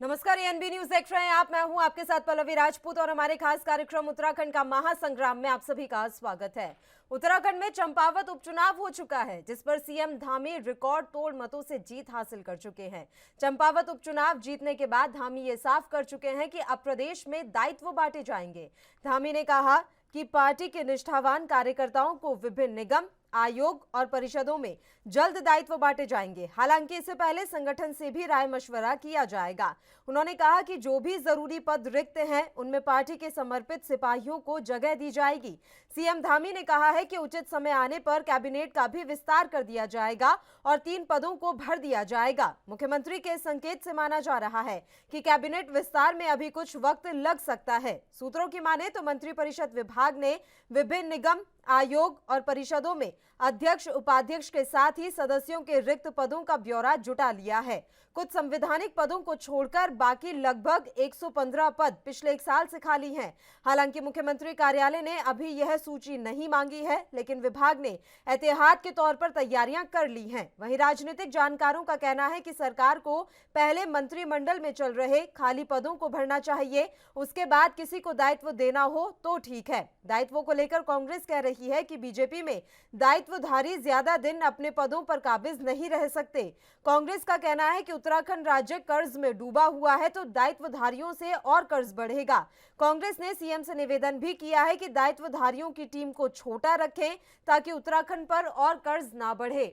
नमस्कार, ANB news देख रहे हैं आप। मैं हूं आपके साथ पल्लवी राजपूत और हमारे खास कार्यक्रम उत्तराखंड का महासंग्राम में आप सभी का स्वागत है। उत्तराखंड में चंपावत उपचुनाव हो चुका है, जिस पर सीएम धामी रिकॉर्ड तोड़ मतों से जीत हासिल कर चुके हैं। चंपावत उपचुनाव जीतने के बाद धामी ये साफ कर चुके हैं कि अब प्रदेश में दायित्व बांटे जाएंगे। धामी ने कहा कि पार्टी के निष्ठावान कार्यकर्ताओं को विभिन्न निगम, आयोग और परिषदों में जल्द दायित्व बांटे जाएंगे। हालांकि इससे पहले संगठन से भी राय मशवरा किया जाएगा। उन्होंने कहा कि जो भी जरूरी पद रिक्त हैं, उनमें पार्टी के समर्पित सिपाहियों को जगह दी जाएगी। सीएम धामी ने कहा है कि उचित समय आने पर कैबिनेट का भी विस्तार कर दिया जाएगा और 3 पदों को भर दिया जाएगा। मुख्यमंत्री के संकेत से माना जा रहा है कि कैबिनेट विस्तार में अभी कुछ वक्त लग सकता है। सूत्रों की माने तो मंत्रिपरिषद विभाग ने विभिन्न निगम, आयोग और परिषदों में अध्यक्ष, उपाध्यक्ष के साथ ही सदस्यों के रिक्त पदों का ब्यौरा जुटा लिया है। कुछ संवैधानिक पदों को छोड़कर बाकी लगभग 115 पद पिछले 1 साल से खाली हैं। हालांकि मुख्यमंत्री कार्यालय ने अभी यह सूची नहीं मांगी है, लेकिन विभाग ने एहतियात के तौर पर तैयारियां कर ली हैं। वहीं राजनीतिक जानकारों का कहना है कि सरकार को पहले मंत्रिमंडल में चल रहे खाली पदों को भरना चाहिए, उसके बाद किसी को दायित्व देना हो तो ठीक है। दायित्वों को लेकर कांग्रेस कह रही है कि बीजेपी में दायित्वधारी ज्यादा दिन अपने पदों पर काबिज नहीं रह सकते। कांग्रेस का कहना है कि उत्तराखंड राज्य कर्ज में डूबा हुआ है, तो दायित्वधारियों से और कर्ज बढ़ेगा। कांग्रेस ने सीएम से निवेदन भी किया है कि दायित्वधारियों की टीम को छोटा रखें, ताकि उत्तराखंड पर और कर्ज ना बढ़े।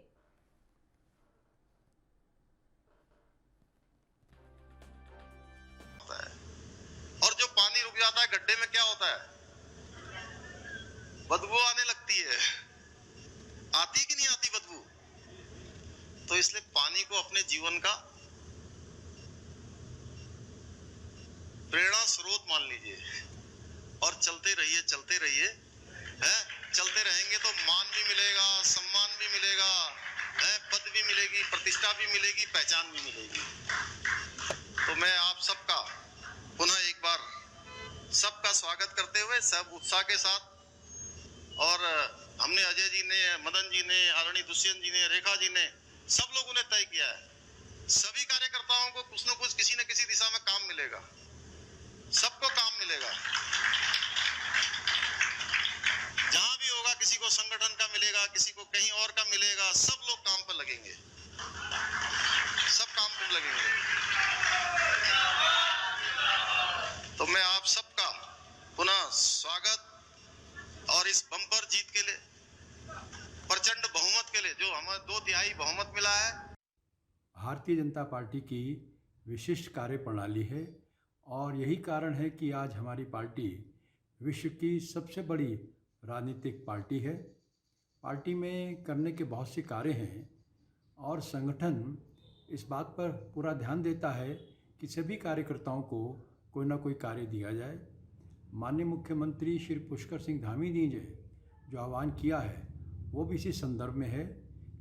और जो पानी रुक जाता है गड्ढे में, क्या होता है? बदबू आने लगती है। आती कि नहीं आती बदबू? तो इसलिए पानी को अपने जीवन का प्रेरणा स्रोत मान लीजिए और चलते रहिए है। चलते रहेंगे तो मान भी मिलेगा, सम्मान भी मिलेगा, है, पद भी मिलेगी, प्रतिष्ठा भी मिलेगी, पहचान भी मिलेगी। तो मैं आप सबका पुनः एक बार सबका स्वागत करते हुए सब उत्साह के साथ, और हमने अजय जी ने, मदन जी ने, आदरणीय दुष्यंत जी ने, रेखा जी ने, सब लोगों ने तय किया है सभी कार्यकर्ताओं को कुछ न कुछ किसी न किसी दिशा में काम मिलेगा, सबको काम मिलेगा। जहां भी होगा किसी को संगठन का मिलेगा, किसी को कहीं और का मिलेगा, सब लोग काम पर लगेंगे, सब काम पर लगेंगे। तो मैं आप सबका पुनः स्वागत, और इस बम्पर जीत के लिए, प्रचंड बहुमत के लिए, जो हमें 2/3 बहुमत मिला है। भारतीय जनता पार्टी की विशिष्ट कार्यप्रणाली है और यही कारण है कि आज हमारी पार्टी विश्व की सबसे बड़ी राजनीतिक पार्टी है। पार्टी में करने के बहुत से कार्य हैं और संगठन इस बात पर पूरा ध्यान देता है कि सभी कार्यकर्ताओं को कोई ना कोई कार्य दिया जाए। माननीय मुख्यमंत्री श्री पुष्कर सिंह धामी जी ने जो आह्वान किया है वो भी इसी संदर्भ में है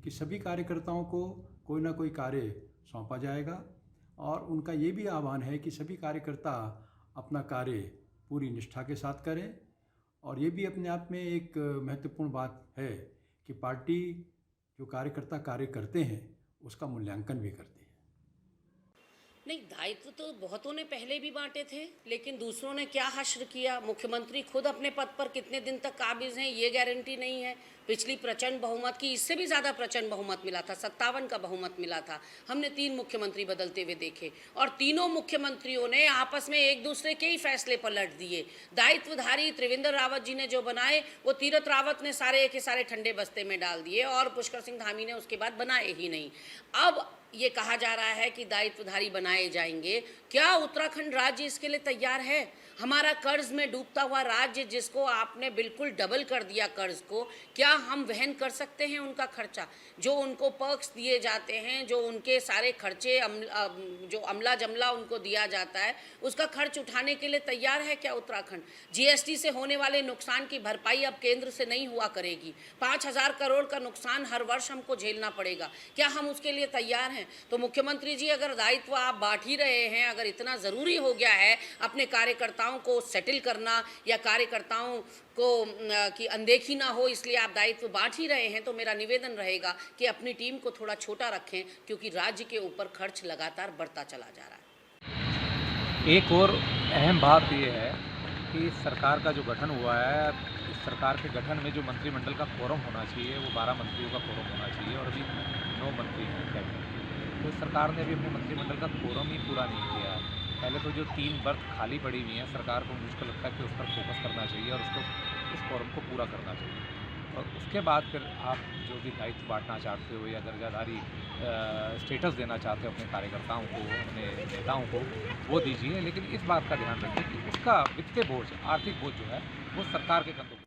कि सभी कार्यकर्ताओं को कोई ना कोई कार्य सौंपा जाएगा, और उनका ये भी आह्वान है कि सभी कार्यकर्ता अपना कार्य पूरी निष्ठा के साथ करें। और ये भी अपने आप में एक महत्वपूर्ण बात है कि पार्टी जो कार्यकर्ता कार्य करते हैं उसका मूल्यांकन भी करती है। नहीं, दायित्व तो बहुतों ने पहले भी बांटे थे, लेकिन दूसरों ने क्या हश्र किया। मुख्यमंत्री खुद अपने पद पर कितने दिन तक काबिज हैं ये गारंटी नहीं है। पिछली प्रचंड बहुमत की, इससे भी ज़्यादा प्रचंड बहुमत मिला था, 57 का बहुमत मिला था। हमने 3 मुख्यमंत्री बदलते हुए देखे और तीनों मुख्यमंत्रियों ने आपस में एक दूसरे के ही फैसले पलट दिए। दायित्वधारी त्रिवेंद्र रावत जी ने जो बनाए वो तीरथ रावत ने सारे के सारे ठंडे बस्ते में डाल दिए और पुष्कर सिंह धामी ने उसके बाद बनाए ही नहीं। अब ये कहा जा रहा है कि दायित्वधारी बनाए जाएंगे। क्या उत्तराखंड राज्य इसके लिए तैयार है? हमारा कर्ज में डूबता हुआ राज्य, जिसको आपने बिल्कुल डबल कर दिया कर्ज को, क्या हम वहन कर सकते हैं उनका खर्चा? जो उनको पर्क्स दिए जाते हैं, जो उनके सारे खर्चे, जो अमला जमला उनको दिया जाता है, उसका खर्च उठाने के लिए तैयार है क्या उत्तराखंड? जीएसटी से होने वाले नुकसान की भरपाई अब केंद्र से नहीं हुआ करेगी। 5,000 करोड़ का नुकसान हर वर्ष हमको झेलना पड़ेगा। क्या हम उसके लिए तैयार हैं? तो मुख्यमंत्री जी, अगर दायित्व आप बांट ही रहे हैं, अगर इतना ज़रूरी हो गया है अपने कार्यकर्ताओं को सेटल करना या कार्यकर्ताओं को की अनदेखी ना हो, इसलिए आप दायित्व बांट ही रहे हैं, तो मेरा निवेदन रहेगा कि अपनी टीम को थोड़ा छोटा रखें, क्योंकि राज्य के ऊपर खर्च लगातार बढ़ता चला जा रहा है। एक और अहम बात ये है कि सरकार का जो गठन हुआ है, इस सरकार के गठन में जो मंत्रिमंडल का कोरम होना चाहिए वो 12 मंत्रियों का कोरम होना चाहिए और अभी 9 मंत्री हैं कैबिनेट के। तो सरकार ने अभी अपने मंत्रिमंडल का कोरम ही पूरा नहीं किया है। पहले तो जो 3 बर्थ खाली पड़ी हुई हैं, सरकार को मुझको लगता है कि उस पर फोकस करना चाहिए और उस कोरम को पूरा करना चाहिए। और उसके बाद फिर आप जो भी दायित्व बांटना चाहते हो या दर्जाधारी स्टेटस देना चाहते हो अपने कार्यकर्ताओं को, अपने नेताओं को, वो दीजिए। लेकिन इस बात का ध्यान रखिए कि उसका वित्तीय बोझ, आर्थिक बोझ जो है वो सरकार के कंधों पर।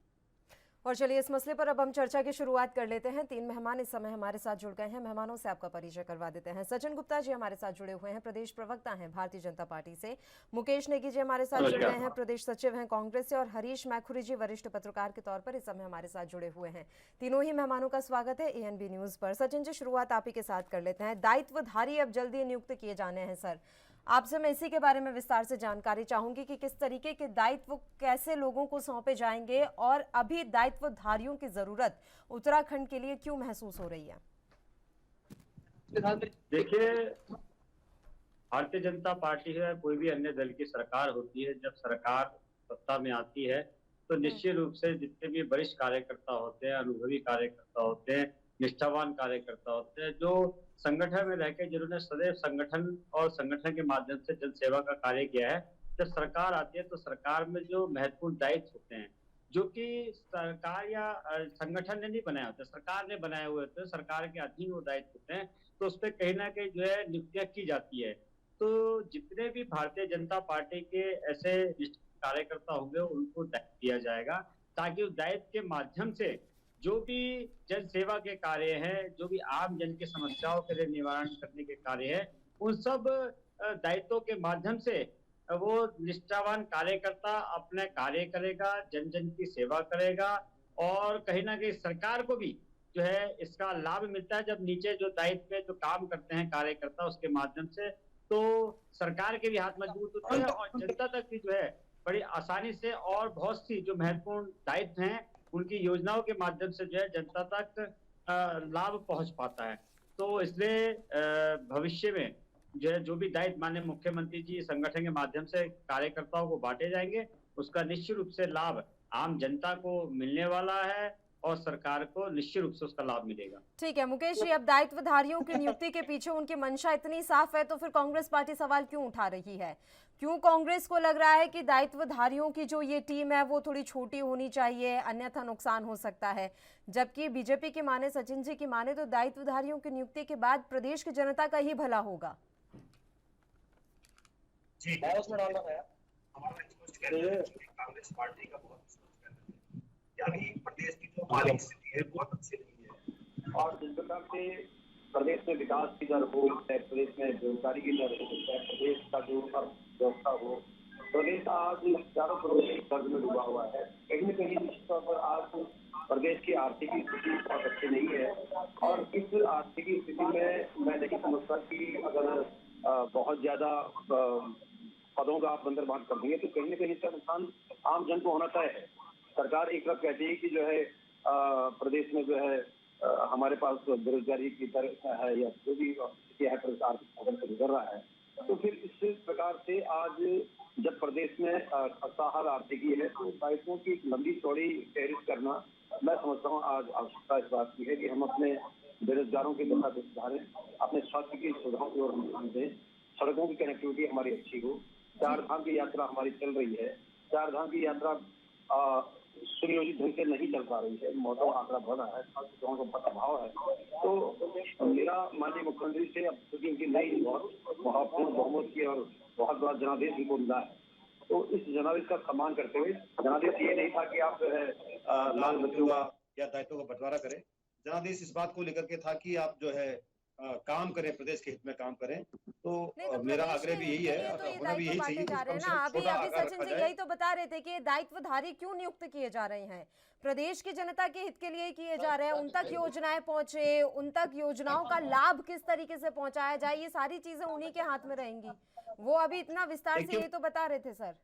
और चलिए इस मसले पर अब हम चर्चा की शुरुआत कर लेते हैं। 3 मेहमान इस समय हमारे साथ जुड़ गए हैं। मेहमानों से आपका परिचय करवा देते हैं। सचिन गुप्ता जी हमारे साथ जुड़े हुए हैं, प्रदेश प्रवक्ता हैं भारतीय जनता पार्टी से। मुकेश नेगी जी हमारे साथ जुड़ गए हैं, प्रदेश सचिव हैं कांग्रेस से। और हरीश मैखुरी जी वरिष्ठ पत्रकार के तौर पर इस समय हमारे साथ जुड़े हुए हैं। तीनों ही मेहमानों का स्वागत है ANB न्यूज पर। सचिन जी, शुरुआत आप ही के साथ कर लेते हैं। दायित्वधारी अब जल्दी नियुक्त किए जाने हैं सर, आपसे मैं इसी के बारे में विस्तार से जानकारी चाहूंगी कि किस तरीके के दायित्व कैसे लोगों को सौंपे जाएंगे और अभी दायित्वधारियों की जरूरत उत्तराखंड के लिए क्यों महसूस हो रही है? देखिए, भारतीय जनता पार्टी है, कोई भी अन्य दल की सरकार होती है, जब सरकार सत्ता में आती है तो निश्चित रूप से जितने भी वरिष्ठ कार्यकर्ता होते हैं, अनुभवी कार्यकर्ता होते हैं, निष्ठावान कार्यकर्ता होते हैं, जो संगठन में रहकर जिन्होंने सदैव संगठन और संगठन के माध्यम से जन सेवा का कार्य किया है, जब सरकार आती है तो सरकार में जो महत्वपूर्ण दायित्व होते हैं, जो कि सरकार या संगठन ने नहीं बनाए होते, सरकार ने बनाए हुए होते हैं, सरकार के अधीन वो दायित्व होते हैं, तो उस पर कहीं ना कहीं जो है नियुक्तियां की जाती है। तो जितने भी भारतीय जनता पार्टी के ऐसे कार्यकर्ता होंगे उनको दायित्व दिया जाएगा, ताकि उस दायित्व के माध्यम से जो भी जन सेवा के कार्य हैं, जो भी आम जन की समस्याओं के लिए निवारण करने के कार्य है, उन सब दायित्वों के माध्यम से वो निष्ठावान कार्यकर्ता अपने कार्य करेगा, जन जन की सेवा करेगा और कहीं ना कहीं सरकार को भी जो है इसका लाभ मिलता है। जब नीचे जो दायित्व में जो काम करते हैं कार्यकर्ता उसके माध्यम से, तो सरकार के भी हाथ मजबूत होते हैं और जनता तक भी जो है बड़ी आसानी से और बहुत सी जो महत्वपूर्ण दायित्व हैं उनकी योजनाओं के माध्यम से जो है जनता तक लाभ पहुंच पाता है। तो इसलिए भविष्य में जो है जो भी दायित्व माननीय मुख्यमंत्री जी संगठन के माध्यम से कार्यकर्ताओं को बांटे जाएंगे, उसका निश्चित रूप से लाभ आम जनता को मिलने वाला है और सरकार को निश्चित रूप से उसका लाभ मिलेगा। ठीक है मुकेश जी, अब दायित्वधारियों की नियुक्ति के पीछे उनकी मंशा इतनी साफ है तो फिर कांग्रेस पार्टी सवाल क्यों उठा रही है? क्यों कांग्रेस को लग रहा है कि दायित्वधारियों की जो ये टीम है वो थोड़ी छोटी होनी चाहिए, अन्यथा नुकसान हो सकता है? जबकि बीजेपी की माने, सचिन जी की माने, तो दायित्वधारियों की नियुक्ति के बाद प्रदेश की जनता का ही भला होगा। जी, मैं उसमें डालना है हमारा स्पष्ट कहना है कि कांग्रेस पार्टी का बहुत स्पष्ट कहना है कि अभी प्रदेश की जो मानसिक स्थिति है बहुत अच्छी नहीं है और जिस प्रकार से प्रदेश में विकास की दर हो, प्रदेश में बेरोजगारी की दर हो, प्रदेश का जो अर्थव्यवस्था हो, प्रदेश आज चारों तरफ कर्ज में डूबा हुआ है। कहीं न कहीं निश्चित तौर पर आज प्रदेश की आर्थिक स्थिति बहुत अच्छी नहीं है और इस आर्थिक स्थिति में मैं नहीं समझता कि अगर बहुत ज्यादा पदों का आप बंदरबांट कर देंगे तो कहीं न कहीं इसका नुकसान आम जन को होना तय है। सरकार एक तरफ कहती है कि जो है प्रदेश में जो है हमारे पास बेरोजगारी की दर है या जो भी आर्थिक साधन से गुजर रहा है, तो फिर इस प्रकार से आज जब प्रदेश में खस्ताहाल आर्थिकी है तो दायित्वों की लंबी चौड़ी फहरिस्त करना मैं समझता हूँ आज आवश्यकता इस बात की है कि हम अपने बेरोजगारों की दशा को सुधारें, अपने स्वास्थ्य की सुविधाओं की ओर हम ध्यान दें, सड़कों की कनेक्टिविटी हमारी अच्छी हो, चार धाम की यात्रा हमारी चल रही है, चार धाम की यात्रा सुनियोजित ढंग से नहीं चल पा रही है, मौतों का आंकड़ा बढ़ रहा है, स्वास्थ्य का बहुत अभाव है। तो मेरा माननीय मुख्यमंत्री से अब चूंकि उनकी नई बहुत बहुमत की और बहुत बड़ा जनादेश उनको मिला है, तो इस जनादेश का सम्मान करते हुए, जनादेश ये नहीं था कि आप जो है लाल बत्तियों का या दायित्वों का बंटवारा करें, जनादेश इस बात को लेकर के था कि आप जो है काम करें, प्रदेश के हित में काम करें। तो मेरा आग्रह भी यही है, होना भी यही चाहिए। अभी सचिन जी यही तो बता रहे थे कि दायित्वधारी क्यों नियुक्त किए जा रहे हैं, प्रदेश की जनता के हित के लिए किए जा रहे हैं, उन तक योजनाएं पहुंचे, उन तक योजनाओं का लाभ किस तरीके से पहुंचाया जाए, ये सारी चीजें उन्हीं के हाथ में रहेंगी। वो अभी इतना विस्तार से यही तो बता रहे थे सर।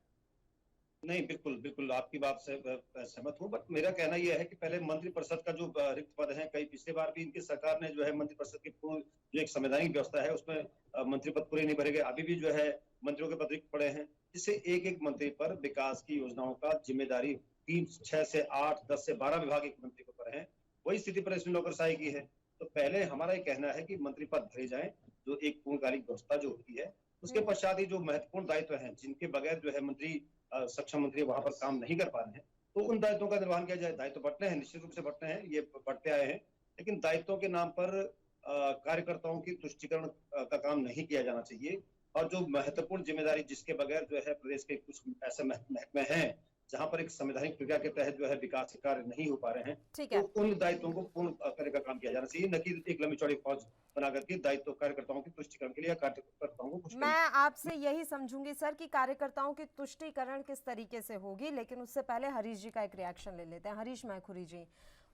नहीं, बिल्कुल बिल्कुल आपकी बात से सहमत हूँ, बट मेरा कहना यह है कि पहले मंत्रिपरिषद का जो रिक्त पद है, कई पिछली बार भी इनकी सरकार ने जो है मंत्रिपरिषद की पूर्ण जो एक संवैधानिक व्यवस्था है उसमें मंत्री पद पूरे नहीं भरे गए, अभी भी जो है मंत्रियों के पद रिक्त पड़े हैं, जिससे एक एक मंत्री पर विकास की योजनाओं का जिम्मेदारी 6 से 8, 10 से 12 विभाग एक मंत्री के ऊपर है। वही स्थिति पर इसमें नौकरशाही की है। तो पहले हमारा ये कहना है कि मंत्री पद भरे जाएं, जो एक पूर्णकालिक व्यवस्था जो होती है, उसके पश्चात ही जो महत्वपूर्ण दायित्व हैं, जिनके बगैर जो है मंत्री सक्षम मंत्री वहां पर काम नहीं कर पा रहे हैं, तो उन दायित्वों का निर्वहन किया जाए। दायित्व बढ़ते हैं, निश्चित रूप से बढ़ते हैं, ये बढ़ते आए हैं, लेकिन दायित्वों के नाम पर कार्यकर्ताओं की तुष्टीकरण का काम नहीं किया जाना चाहिए। और जो महत्वपूर्ण जिम्मेदारी जिसके बगैर जो है प्रदेश के कुछ ऐसे महकमे हैं जहां पर एक संवैधानिक प्रक्रिया के तहत जो है विकास के कार्य नहीं हो पा रहे हैं, ठीक है। तो उन दायित्वों को पूर्ण करने का काम किया जाना चाहिए, न कि एक लंबी चौड़ी फौज बना करके दायित्व कार्यकर्ताओं की तुष्टीकरण के लिए कार्यकर्ताओं को कुछ मैं आपसे यही समझूंगी सर कि कार्यकर्ताओं की तुष्टीकरण किस तरीके से होगी, लेकिन उससे पहले हरीश जी का एक रिएक्शन ले लेते हैं। हरीश मैखुरी जी,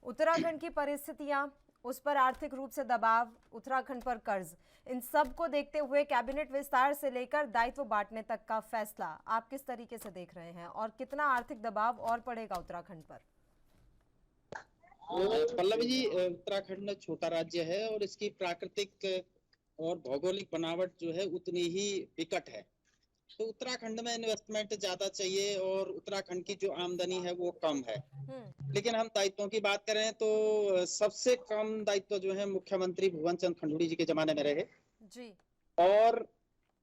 उत्तराखंड की परिस्थितियां, उस पर आर्थिक रूप से दबाव, उत्तराखंड पर कर्ज, इन सब को देखते हुए कैबिनेट विस्तार से लेकर दायित्व बांटने तक का फैसला आप किस तरीके से देख रहे हैं और कितना आर्थिक दबाव और पड़ेगा उत्तराखंड पर? पल्लवी जी, उत्तराखंड छोटा राज्य है और इसकी प्राकृतिक और भौगोलिक बनावट जो है उतनी ही विकट है, तो उत्तराखंड में इन्वेस्टमेंट ज्यादा चाहिए और उत्तराखंड की जो आमदनी है वो कम है। लेकिन हम दायित्वों की बात करें तो सबसे कम दायित्व जो है मुख्यमंत्री भुवन चंद खंडूड़ी जी के जमाने में रहे जी, और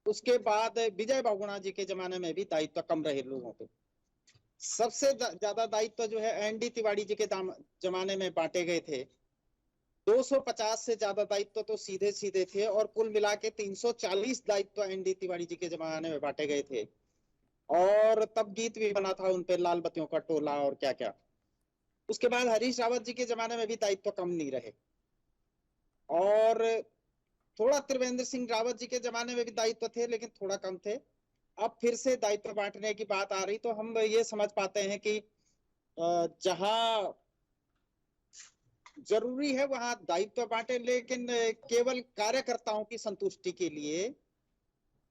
उसके बाद विजय बहुगुणा जी के जमाने में भी दायित्व कम रहे लोगों पे। सबसे ज्यादा दायित्व जो है एनडी तिवारी जी के जमाने में बांटे गए थे। 250 से ज्यादा दायित्व तो सीधे सीधे थे और कुल मिला के 340 दायित्व एनडी तिवारी जी के जमाने में बांटे गए थे। और तब गीत भी बना था उन पे, लाल बत्तियों का टोला और क्या क्या। उसके बाद हरीश रावत जी के जमाने में भी दायित्व कम नहीं रहे और थोड़ा त्रिवेंद्र सिंह रावत जी के जमाने में भी दायित्व थे लेकिन थोड़ा कम थे। अब फिर से दायित्व बांटने की बात आ रही तो हम ये समझ पाते हैं कि जहां जरूरी है वहां दायित्व बांटे, लेकिन केवल कार्यकर्ताओं की संतुष्टि के लिए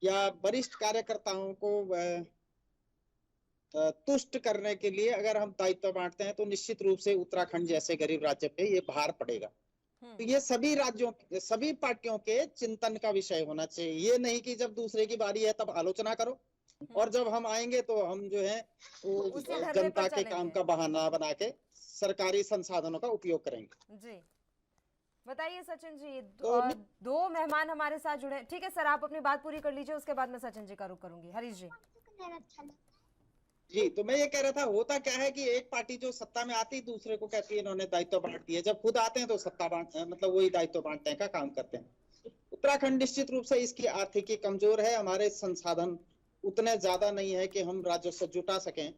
या वरिष्ठ कार्यकर्ताओं को तुष्ट करने के लिए अगर हम दायित्व बांटते हैं तो निश्चित रूप से उत्तराखंड जैसे गरीब राज्य पे ये भार पड़ेगा। तो ये सभी राज्यों, सभी पार्टियों के चिंतन का विषय होना चाहिए। ये नहीं कि जब दूसरे की बारी है तब आलोचना करो और जब हम आएंगे तो हम जो है वो जनता के काम का बहाना बना के सरकारी संसाधनों का उपयोग करेंगे। जी बताइए सचिन जी, दो मेहमान हमारे साथ जुड़े। ठीक है सर, आप अपनी बात पूरी कर लीजिए, उसके बाद मैं सचिन जी का रुख करूंगी। हरीश जी। जी, तो मैं ये कह रहा था, होता क्या है कि एक पार्टी जो सत्ता में आती दूसरे को कहती है इन्होंने दायित्व बांट दिए, जब खुद आते हैं तो सत्ता बांट मतलब वही दायित्व बांटने का काम करते हैं। उत्तराखंड निश्चित रूप से इसकी आर्थिकी कमजोर है, हमारे संसाधन उतने ज्यादा नहीं है कि हम राजस्व जुटा सकें।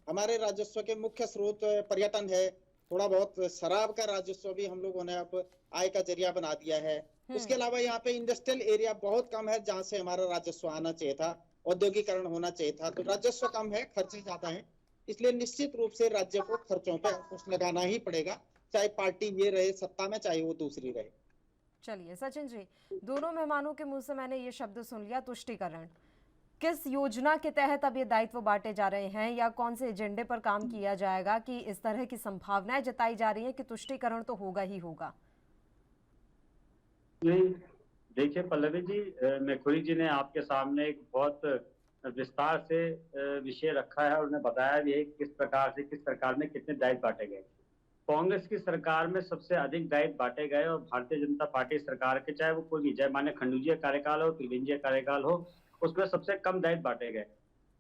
हमारे राजस्व के मुख्य स्रोत पर्यटन है, थोड़ा बहुत शराब का राजस्व भी हम लोगों ने अब आय का जरिया बना दिया है। उसके अलावा यहाँ पे इंडस्ट्रियल एरिया बहुत कम है जहाँ से हमारा राजस्व आना चाहिए था, औद्योगिकरण होना चाहिए था, तो राजस्व कम है, खर्चे ज्यादा हैं। इसलिए निश्चित रूप से राज्य को खर्चों पे अंकुश लगाना ही पड़ेगा, चाहे पार्टी ये रहे सत्ता में चाहे वो दूसरी रहे। चलिए सचिन जी, दोनों मेहमानों के मुंह से मैंने ये शब्द सुन लिया, तुष्टीकरण। किस योजना के तहत अब ये दायित्व बांटे जा रहे हैं या कौन से एजेंडे पर काम किया जाएगा कि इस तरह की संभावनाएं जताई जा रही हैं कि तुष्टीकरण तो होगा ही होगा? नहीं, देखिए पल्लवी जी, मैखुरी जी ने आपके सामने एक बहुत विस्तार से विषय रखा है और उन्हें बताया भी है किस प्रकार से किस सरकार में कितने दायित्व बांटे गए। कांग्रेस की सरकार में सबसे अधिक दायित्व बांटे गए और भारतीय जनता पार्टी सरकार के, चाहे वो कोई भी, चाहे माननीय खंडूरी का कार्यकाल हो, त्रिवेंद्र जी का कार्यकाल हो, उसमें सबसे कम दायित्व बांटे गए।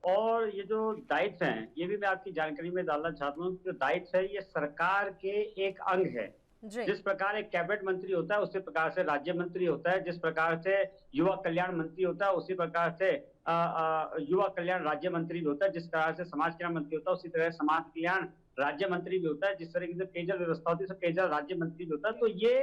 और ये जो दायित्व हैं, ये भी मैं आपकी जानकारी में डालना चाहता हूँ। जो दायित्व है ये सरकार के एक अंग है। जिस प्रकार एक कैबिनेट मंत्री होता है उसी प्रकार से राज्य मंत्री होता है, जिस प्रकार से युवा कल्याण मंत्री होता है उसी प्रकार से युवा कल्याण राज्य मंत्री भी होता है, जिस तरह से समाज कल्याण मंत्री होता है उसी तरह समाज कल्याण राज्य मंत्री भी होता है, जिस तरीके से पेयजल व्यवस्था होती है पेयजल राज्य मंत्री भी होता है। तो ये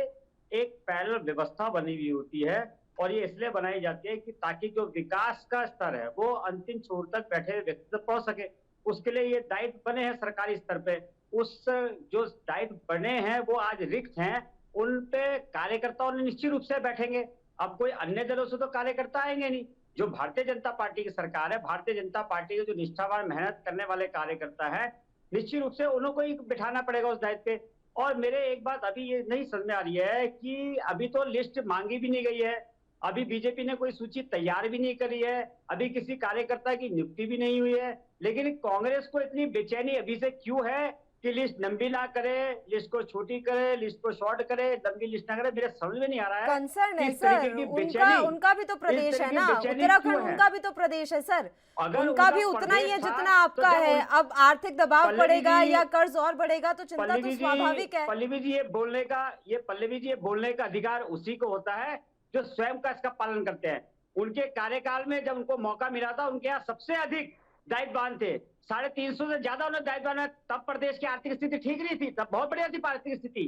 एक पैरेलल व्यवस्था बनी हुई होती है और ये इसलिए बनाई जाती है कि ताकि जो विकास का स्तर है वो अंतिम छोर तक बैठे व्यक्ति तक पहुंच सके। उसके लिए ये दायित्व बने हैं सरकारी स्तर पे। उस जो दायित्व बने हैं वो आज रिक्त हैं, उन पे कार्यकर्ताओं ने निश्चित रूप से बैठेंगे। अब कोई अन्य दलों से तो कार्यकर्ता आएंगे नहीं, जो भारतीय जनता पार्टी की सरकार है, भारतीय जनता पार्टी के जो निष्ठावान मेहनत करने वाले कार्यकर्ता है, निश्चित रूप से उन्हों को ही बिठाना पड़ेगा उस दायित्व पे। और मेरे एक बात अभी ये नहीं समझ में आ रही है कि अभी तो लिस्ट मांगी भी नहीं गई है, अभी बीजेपी ने कोई सूची तैयार भी नहीं करी है, अभी किसी कार्यकर्ता की नियुक्ति भी नहीं हुई है, लेकिन कांग्रेस को इतनी बेचैनी अभी से क्यों है कि लिस्ट लंबी ना करे, लिस्ट को छोटी करे, लिस्ट को शॉर्ट करे, लंबी लिस्ट ना करे? मेरे समझ में नहीं आ रहा है। कंसर्न है इस तरीके सर, की उनका बेचैनी, उनका भी तो इस प्रदेश तरह है की ना, बेचैनी उत्तराखंड क्यों है? उनका भी तो प्रदेश है सर, अगर उनका भी उनका उतना ही है प्रदेश था, जितना तो आपका जब है। अब आर्थिक दबाव पल्लवी बढ़ेगा जी- या कर्ज और बढ़ेगा तो चिंता तो पल्लवी स्वाभाविक है। पल्लवी जी, पल्लवी जी, ये बोलने का अधिकार उसी को होता है जो स्वयं का इसका पालन करते हैं। उनके कार्यकाल में जब उनको मौका मिला था, उनके यहाँ सबसे अधिक दायित्ववान थे, 350 से ज्यादा उन्होंने दायित्ववान है। तब प्रदेश की आर्थिक स्थिति ठीक नहीं थी, तब बहुत बढ़िया थी आर्थिक स्थिति।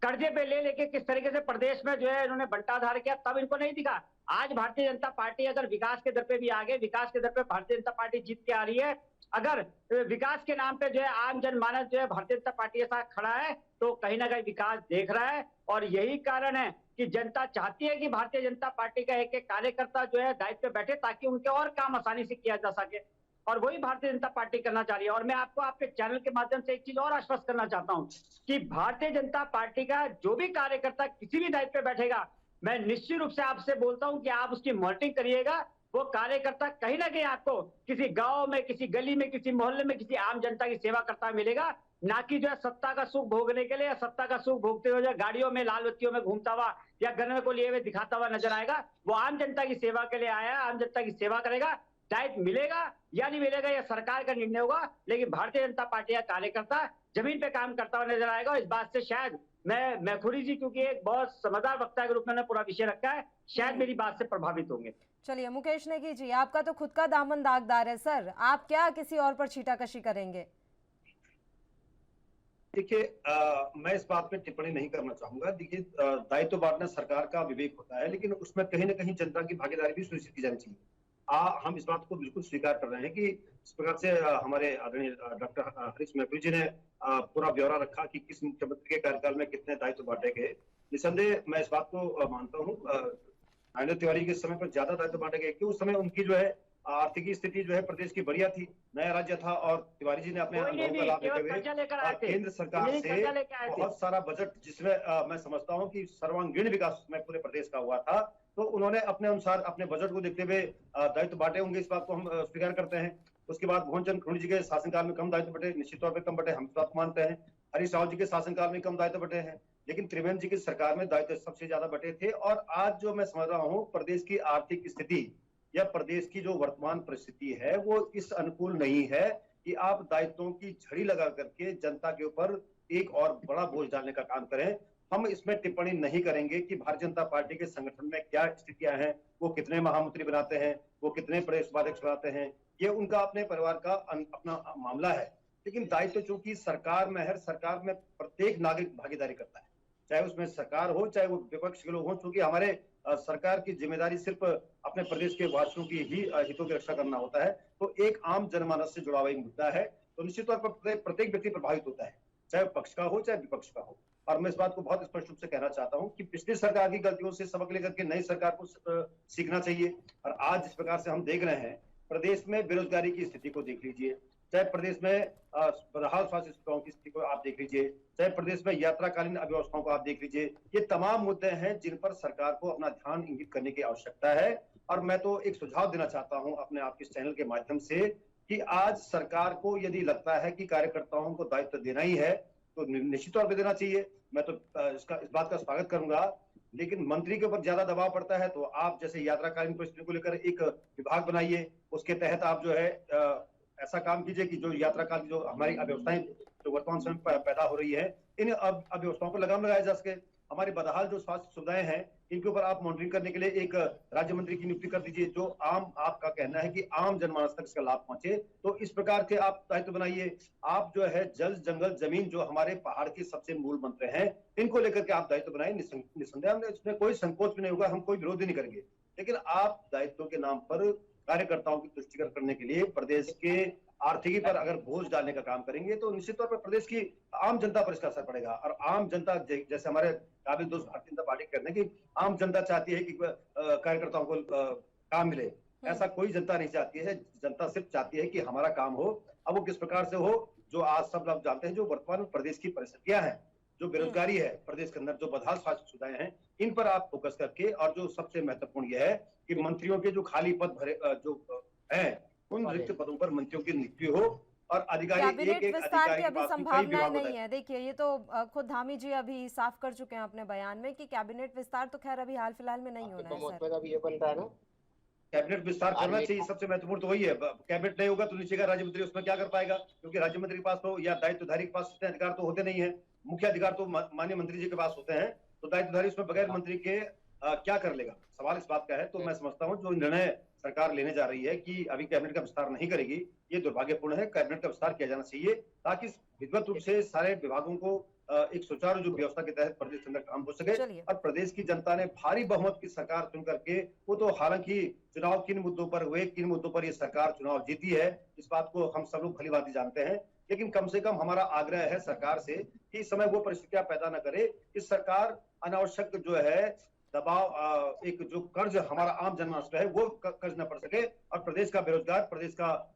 कर्जे पे ले लेके किस तरीके से प्रदेश में जो है इन्होंने बंटाधार किया, तब इनको नहीं दिखा। आज भारतीय जनता पार्टी अगर विकास के दर पे भी आगे, विकास के दर पे भारतीय जनता पार्टी जीत के आ रही है, अगर विकास के नाम पे जो है आम जनमानस जो है भारतीय जनता पार्टी के साथ खड़ा है, तो कहीं ना कहीं विकास देख रहा है। और यही कारण है कि जनता चाहती है कि भारतीय जनता पार्टी का एक एक कार्यकर्ता जो है दायित्व पे बैठे, ताकि उनके और काम आसानी से किया जा सके। और वही भारतीय जनता पार्टी करना चाह रही है। और मैं आपको आपके चैनल के माध्यम से एक चीज और आश्वस्त करना चाहता हूं कि भारतीय जनता पार्टी का जो भी कार्यकर्ता किसी भी दायित्व पे बैठेगा, मैं निश्चित रूप से आपसे बोलता हूं कि आप उसकी मॉनिटरिंग करिएगा। वो कार्यकर्ता कहीं ना कहीं आपको किसी गांव में, किसी गली में, किसी मोहल्ले में, किसी आम जनता की सेवा करता मिलेगा, ना कि जो है सत्ता का सुख भोगने के लिए, या सत्ता का सुख भोगते हुए जो गाड़ियों में, लाल बत्तियों में घूमता हुआ या गन्ने को लिए हुए दिखाता हुआ नजर आएगा। वो आम जनता की सेवा के लिए आया, आम जनता की सेवा करेगा। दायित्व मिलेगा या नहीं मिलेगा यह सरकार का निर्णय होगा, लेकिन भारतीय जनता पार्टी का कार्यकर्ता जमीन पे काम करता हुआ नजर आएगा। इस बात से शायद मैं मैथुरी जी, क्योंकि एक बहुत समझदार वक्ता के रूप में पूरा विषय रखा है, शायद मेरी बात से प्रभावित होंगे। चलिए मुकेश नेगी जी, आपका तो खुद का दामन दागदार है सर, आप क्या किसी और पर छीटाकशी करेंगे? देखिए, मैं इस बात पे टिप्पणी नहीं करना चाहूंगा। देखिए, दायित्व बांटना सरकार का विवेक होता है, लेकिन उसमें कहीं ना कहीं जनता की भागीदारी भी सुनिश्चित की जानी चाहिए। हम इस बात को बिल्कुल स्वीकार कर रहे हैं कि इस प्रकार से हमारे आदरणीय डॉक्टर हरीश मैथुरी जी ने पूरा ब्यौरा रखा कि किस मुख्यमंत्री के कार्यकाल में कितने दायित्व बांटे गए। निसंदेह मैं इस बात को मानता हूँ, नरेंद्र तिवारी के समय पर ज्यादा दायित्व बांटे गए, क्योंकि उस समय उनकी जो है आर्थिक स्थिति जो है प्रदेश की बढ़िया थी, नया राज्य था, और तिवारी जी ने अपने अनुभव का लाभ लेते हुए केंद्र सरकार से बहुत सारा बजट, जिसमें मैं समझता हूं कि सर्वांगीण विकास में पूरे प्रदेश का हुआ था, तो उन्होंने अपने अनुसार अपने बजट को देखते हुए दायित्व बांटे होंगे। इस बात को हम स्वीकार करते हैं। उसके बाद मोहन चंद खंडू जी के शासनकाल में कम दायित्व बटे, निश्चित तौर पर कम बटे, हम इस बात को मानते हैं। हरीश रावत जी के शासनकाल में कम दायित्व बटे हैं, लेकिन त्रिवेंद्र जी की सरकार में दायित्व सबसे ज्यादा बटे थे। और आज जो मैं समझ रहा हूँ, प्रदेश की आर्थिक स्थिति या प्रदेश की जो वर्तमान परिस्थिति है, वो इस अनुकूल नहीं है कि आप दायित्वों की झड़ी लगा करके जनता के ऊपर एक और बड़ा बोझ डालने का काम करें। हम इसमें टिप्पणी नहीं करेंगे कि भारतीय जनता पार्टी के संगठन में क्या स्थितियां हैं, वो कितने महामंत्री बनाते हैं, वो कितने प्रदेश उपाध्यक्ष बनाते हैं, ये उनका अपने परिवार का अपना मामला है। लेकिन दायित्व चूंकि सरकार में है, सरकार में प्रत्येक नागरिक भागीदारी करता है, चाहे उसमें सरकार हो चाहे वो विपक्ष के लोग हों। चूंकि हमारे सरकार की जिम्मेदारी सिर्फ अपने प्रदेश के वासियों की ही हितों की रक्षा करना होता है, तो एक आम जनमानस से जुड़ा हुआ एक मुद्दा है, तो निश्चित तौर पर प्रत्येक व्यक्ति प्रभावित होता है, चाहे पक्ष का हो चाहे विपक्ष का हो। और मैं इस बात को बहुत स्पष्ट रूप से कहना चाहता हूं कि पिछली सरकार की गलतियों से सबक लेकर के नई सरकार को सीखना चाहिए। और आज जिस प्रकार से हम देख रहे हैं, प्रदेश में बेरोजगारी की स्थिति को देख लीजिए, चाहे प्रदेश में बदहाल स्वास्थ्य सेवाओं की स्थिति को आप देख लीजिए, चाहे प्रदेश में यात्राकालीन अव्यवस्थाओं को आप देख लीजिए, ये तमाम मुद्दे हैं जिन पर सरकार को अपना ध्यान इंगित करने की आवश्यकता है। और मैं तो एक सुझाव देना चाहता हूं अपने आपके चैनल के माध्यम से कि आज सरकार को यदि लगता है कि कार्यकर्ताओं को दायित्व देना ही है, तो निश्चित तौर पर देना चाहिए। मैं तो इस बात का स्वागत करूंगा। लेकिन मंत्री के ऊपर ज्यादा दबाव पड़ता है, तो आप जैसे यात्राकालीन परिस्थितियों को लेकर एक विभाग बनाइए, उसके तहत आप जो है ऐसा काम कीजिए कि जो यात्रा काल की जो हमारी अव्यवस्थाएं जो वर्तमान समय पैदा हो रही है, इन अव्यवस्थाओं पर लगाम लगाया जा सके। हमारी बदहाल जो स्वास्थ्य सुविधाएं हैं, इनके ऊपर आप मॉनिटरिंग करने के लिए एक राज्य मंत्री की नियुक्ति कर दीजिए, जो आपका कहना है कि आम जनमानस तक इसका लाभ पहुंचे। तो इस प्रकार के आप दायित्व बनाइए। आप जो है जल जंगल जमीन, जो हमारे पहाड़ के सबसे मूल मंत्र हैं, इनको लेकर के आप दायित्व बनाए। निसंदेह इसमें कोई संकोच भी नहीं होगा, हम कोई विरोध नहीं करेंगे। लेकिन आप दायित्वों के नाम पर कार्यकर्ताओं की तुष्टिकरण करने के लिए प्रदेश के आर्थिकी पर अगर बोझ डालने का काम करेंगे, तो निश्चित तौर पर प्रदेश की आम जनता पर इसका असर पड़ेगा। और आम जनता, जैसे हमारे काबिल दोस्त भारतीय जनता पार्टी कहते हैं कि आम जनता चाहती है कि कार्यकर्ताओं को काम मिले। ऐसा कोई जनता नहीं चाहती है। जनता सिर्फ चाहती है कि हमारा काम हो। अब वो किस प्रकार से हो, जो आज सब लोग जानते हैं, जो वर्तमान प्रदेश की परिस्थितियां हैं, जो बेरोजगारी है प्रदेश के अंदर, जो बदहाल स्वास्थ्य सुविधाएं हैं, इन पर आप फोकस करके, और जो सबसे महत्वपूर्ण यह है कि मंत्रियों के जो खाली पद भरे जो हैं, उन रिक्त पदों पर मंत्रियों की नियुक्ति हो और अधिकारी कैबिनेट एक विस्तार अधिकारी की के अभी पास भी कई संभावनाएं विभाग नहीं होते हैं। है। देखिए, ये तो खुद धामी जी अभी साफ कर चुके हैं अपने बयान में कि कैबिनेट विस्तार तो खैर अभी हाल फिलहाल में नहीं होना है सर। का भी ये बन रहा है ना, कैबिनेट विस्तार करना चाहिए, सबसे महत्वपूर्ण तो वही है। कैबिनेट नहीं होगा तो नीचे का राज्य मंत्री उसमें क्या कर पाएगा, क्योंकि राज्य मंत्री के पास तो, या दायित्वधारी के पास इतने अधिकार तो होते नहीं है। मुख्य अधिकार तो माननीय मंत्री जी के पास होते हैं, तो दायित्वधारी उसमें बगैर मंत्री के क्या कर लेगा। सवाल इस बात का है। तो मैं समझता हूँ जो निर्णय सरकार लेने जा रही है कि अभी कैबिनेट का विस्तार नहीं करेगी, ये दुर्भाग्यपूर्ण है। कैबिनेट का विस्तार किया जाना चाहिए ताकि विधिवत रूप से सारे विभागों को एक सुचारू जो व्यवस्था के तहत प्रदेश के अंदर काम हो सके। चलिए। और प्रदेश की जनता ने भारी बहुमत की सरकार चुन करके, वो तो हालांकि चुनाव किन मुद्दों पर हुए, किन मुद्दों पर ये सरकार चुनाव जीती है, इस बात को हम सब लोग भलीभांति जानते हैं। लेकिन कम से कम हमारा आग्रह है सरकार से कि इस समय वो परिस्थितियां पैदा न करे कि सरकार अनावश्यक जो है दबाव, एक जो कर्ज हमारा आम जनमानस पे है वो कर्ज न पड़ सके। और प्रदेश का बेरोजगार, प्रदेश का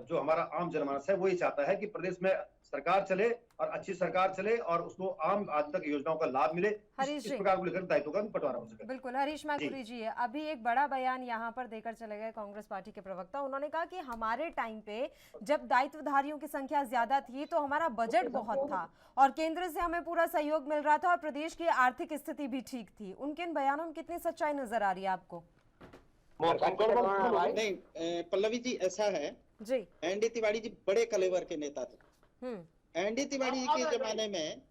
जो हमारा आम जनमानस है वो ये चाहता है कि प्रदेश में सरकार चले और अच्छी सरकार चले और उसको आम आदमी तक योजनाओं का लाभ मिले। हरीश इस जी। प्रकार को लेकर दायित्व का बंटवारा हो सके। बिल्कुल, हरीश मैकुरी जी, अभी एक बड़ा बयान यहाँ पर देकर चले गए कांग्रेस पार्टी के प्रवक्ता। उन्होंने कहा कि हमारे टाइम पे जब दायित्वधारियों की संख्या ज्यादा थी तो हमारा बजट बहुत था और केंद्र से हमें पूरा सहयोग मिल रहा था और प्रदेश की आर्थिक स्थिति भी ठीक थी। उनके इन बयानों में कितनी सच्चाई नजर आ रही है आपको? नहीं पल्लवी जी, ऐसा है जी। एनडी तिवारी जी बड़े कलेवर के नेता थे। एनडी तिवारी जी के जमाने में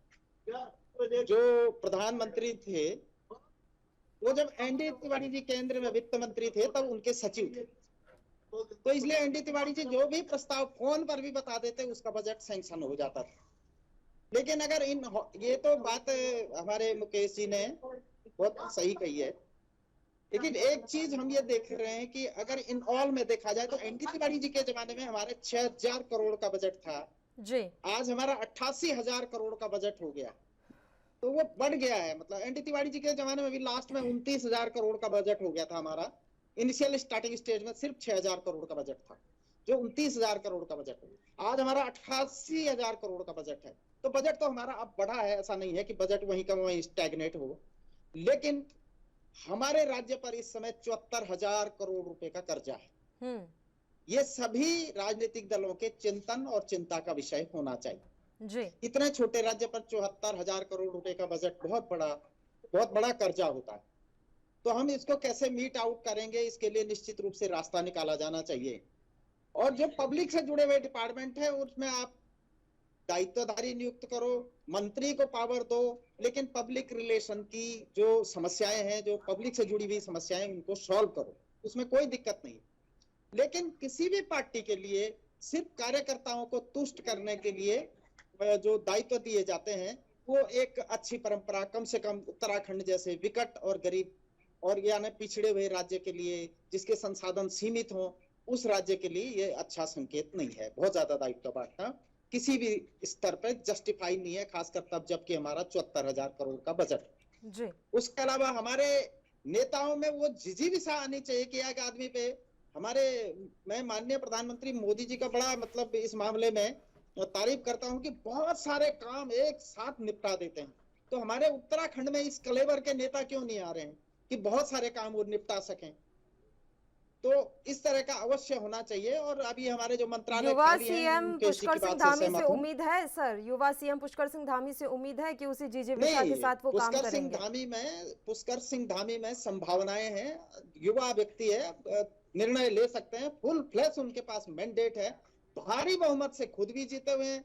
जो प्रधानमंत्री थे, वो जब एनडी तिवारी जी केंद्र में वित्त मंत्री थे तब उनके सचिव थे। तो इसलिए एनडी तिवारी जी जो भी प्रस्ताव फोन पर भी बता देते उसका बजट सैंक्शन हो जाता था। लेकिन अगर ये तो बात हमारे मुकेश जी ने बहुत सही कही है, लेकिन एक चीज हम ये देख रहे हैं कि अगर इन ऑल में देखा जाए तो एनडी तिवारी जी के जमाने में हमारे 6000 करोड़ का बजट था जी। आज हमारा 88,000 करोड़ का बजट हो गया, तो वो बढ़ गया है। मतलब एनडी तिवारी जी के जमाने में भी लास्ट में 29,000 करोड़ का बजट हो गया था हमारा। इनिशियल स्टार्टिंग स्टेज में सिर्फ 6,000 करोड़ का बजट था, जो 29,000 करोड़ का बजट है। आज हमारा 88,000 करोड़ का बजट है। तो बजट तो हमारा अब बढ़ा है, ऐसा नहीं है कि बजट वहीं का वहीं स्टैग्नेट हो। लेकिन हमारे राज्य पर इस समय 74,000 करोड़ रुपए का कर्जा है। ये सभी राजनीतिक दलों के चिंतन और चिंता का विषय होना चाहिए जी। इतने छोटे राज्य पर 74,000 करोड़ रुपए का बजट बहुत बड़ा कर्जा होता है। तो हम इसको कैसे मीट आउट करेंगे, इसके लिए निश्चित रूप से रास्ता निकाला जाना चाहिए। और जो पब्लिक से जुड़े हुए डिपार्टमेंट है उसमें आप दायित्वधारी नियुक्त करो, मंत्री को पावर दो, लेकिन पब्लिक रिलेशन की जो समस्याएं हैं, जो पब्लिक से जुड़ी हुई समस्याएं, उनको सॉल्व करो, उसमें कोई दिक्कत नहीं। लेकिन किसी भी पार्टी के लिए सिर्फ कार्यकर्ताओं को तुष्ट करने के लिए जो दायित्व दिए जाते हैं वो एक अच्छी परंपरा, कम से कम उत्तराखंड जैसे विकट और गरीब और यानी पिछड़े हुए राज्य के लिए, जिसके संसाधन सीमित हो, उस राज्य के लिए ये अच्छा संकेत नहीं है। बहुत ज्यादा दायित्व बांटना किसी भी स्तर पर जस्टिफाई नहीं है, खासकर तब जबकि हमारा 74,000 करोड़ का बजट जी। उसके अलावा हमारे नेताओं में वो जिजीविषा आनी चाहिए कि एक आदमी पे मैं माननीय प्रधानमंत्री मोदी जी का बड़ा मतलब इस मामले में तारीफ करता हूं कि बहुत सारे काम एक साथ निपटा देते हैं। तो हमारे उत्तराखंड में इस कलेवर के नेता क्यों नहीं आ रहे हैं कि बहुत सारे काम वो निपटा सकें? तो इस तरह का अवश्य होना चाहिए। और अभी हमारे जो मंत्रालय युवा सीएम पुष्कर सिंह धामी से उम्मीद है सर, युवा सीएम पुष्कर सिंह धामी से उम्मीद है कि उसी जिजीविषा के साथ वो काम करेंगे। पुष्कर सिंह धामी में संभावनाएं हैं, युवा व्यक्ति है, निर्णय ले सकते हैं, फुल फ्लैश उनके पास मैंडेट है, भारी बहुमत से खुद भी जीते हुए हैं,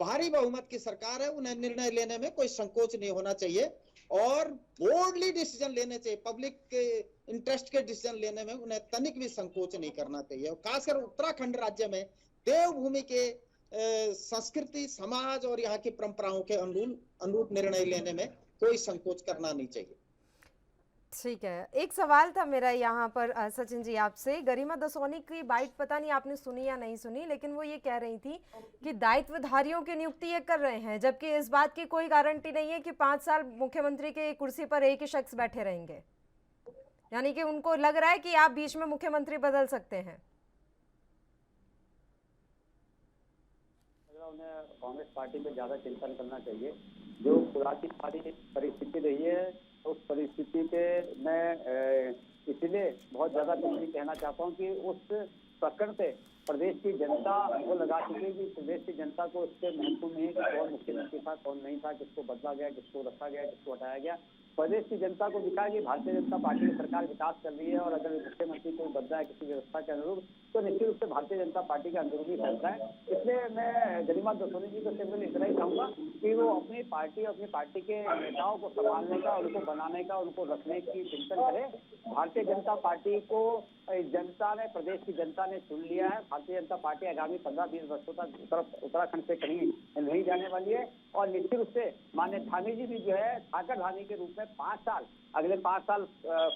भारी बहुमत की सरकार है, उन्हें निर्णय लेने में कोई संकोच नहीं होना चाहिए और बोल्डली डिसीजन लेने चाहिए। पब्लिक के इंटरेस्ट के डिसीजन लेने में उन्हें तनिक भी संकोच नहीं करना चाहिए। और खासकर उत्तराखंड राज्य में देवभूमि के संस्कृति, समाज और यहाँ की परंपराओं के अनुरूप निर्णय लेने में कोई संकोच करना नहीं चाहिए। ठीक है, एक सवाल था मेरा यहाँ पर सचिन जी आपसे। गरिमा दसोनी की बाइट पता नहीं आपने सुनी या नहीं सुनी, लेकिन वो ये कह रही थी कि दायित्वधारियों की नियुक्ति ये कर रहे हैं, जबकि इस बात की कोई गारंटी नहीं है कि 5 साल मुख्यमंत्री के कुर्सी पर एक ही शख्स बैठे रहेंगे। यानी कि उनको लग रहा है कि आप बीच में मुख्यमंत्री बदल सकते हैं। उन्हें कांग्रेस पार्टी पे ज्यादा चिंतन करना चाहिए। जो पुरानी सारी परिस्थिति रही है उस परिस्थिति के मैं इसलिए बहुत ज्यादा कुछ नहीं कहना चाहता हूँ कि उस प्रकरण पे प्रदेश की जनता वो लगा चुकी है कि प्रदेश की जनता को इससे महत्व नहीं है कि कौन मुख्यमंत्री था कौन नहीं था, किसको बदला गया, किसको रखा गया, किसको हटाया गया। प्रदेश की जनता को दिखा कि भारतीय जनता पार्टी की सरकार विकास कर रही है और अगर मुख्यमंत्री कोई बदला है किसी व्यवस्था के अनुरूप तो निश्चित रूप से भारतीय जनता पार्टी का अंदरूनी फैसला है। इसलिए मैं गरिमा दसोनी जी को सिर्फ इतना ही कहूंगा कि वो अपनी पार्टी और अपनी पार्टी के नेताओं को संभालने का, उनको बनाने का, उनको रखने की चिंतन करे। भारतीय जनता पार्टी को जनता ने, प्रदेश की जनता ने चुन लिया है। भारतीय जनता पार्टी आगामी 15-20 वर्षों तक उत्तराखंड से कहीं नहीं जाने वाली है और निश्चित रूप से माननीय धामी जी भी जो है ठाकर धामी के रूप में 5 साल, अगले 5 साल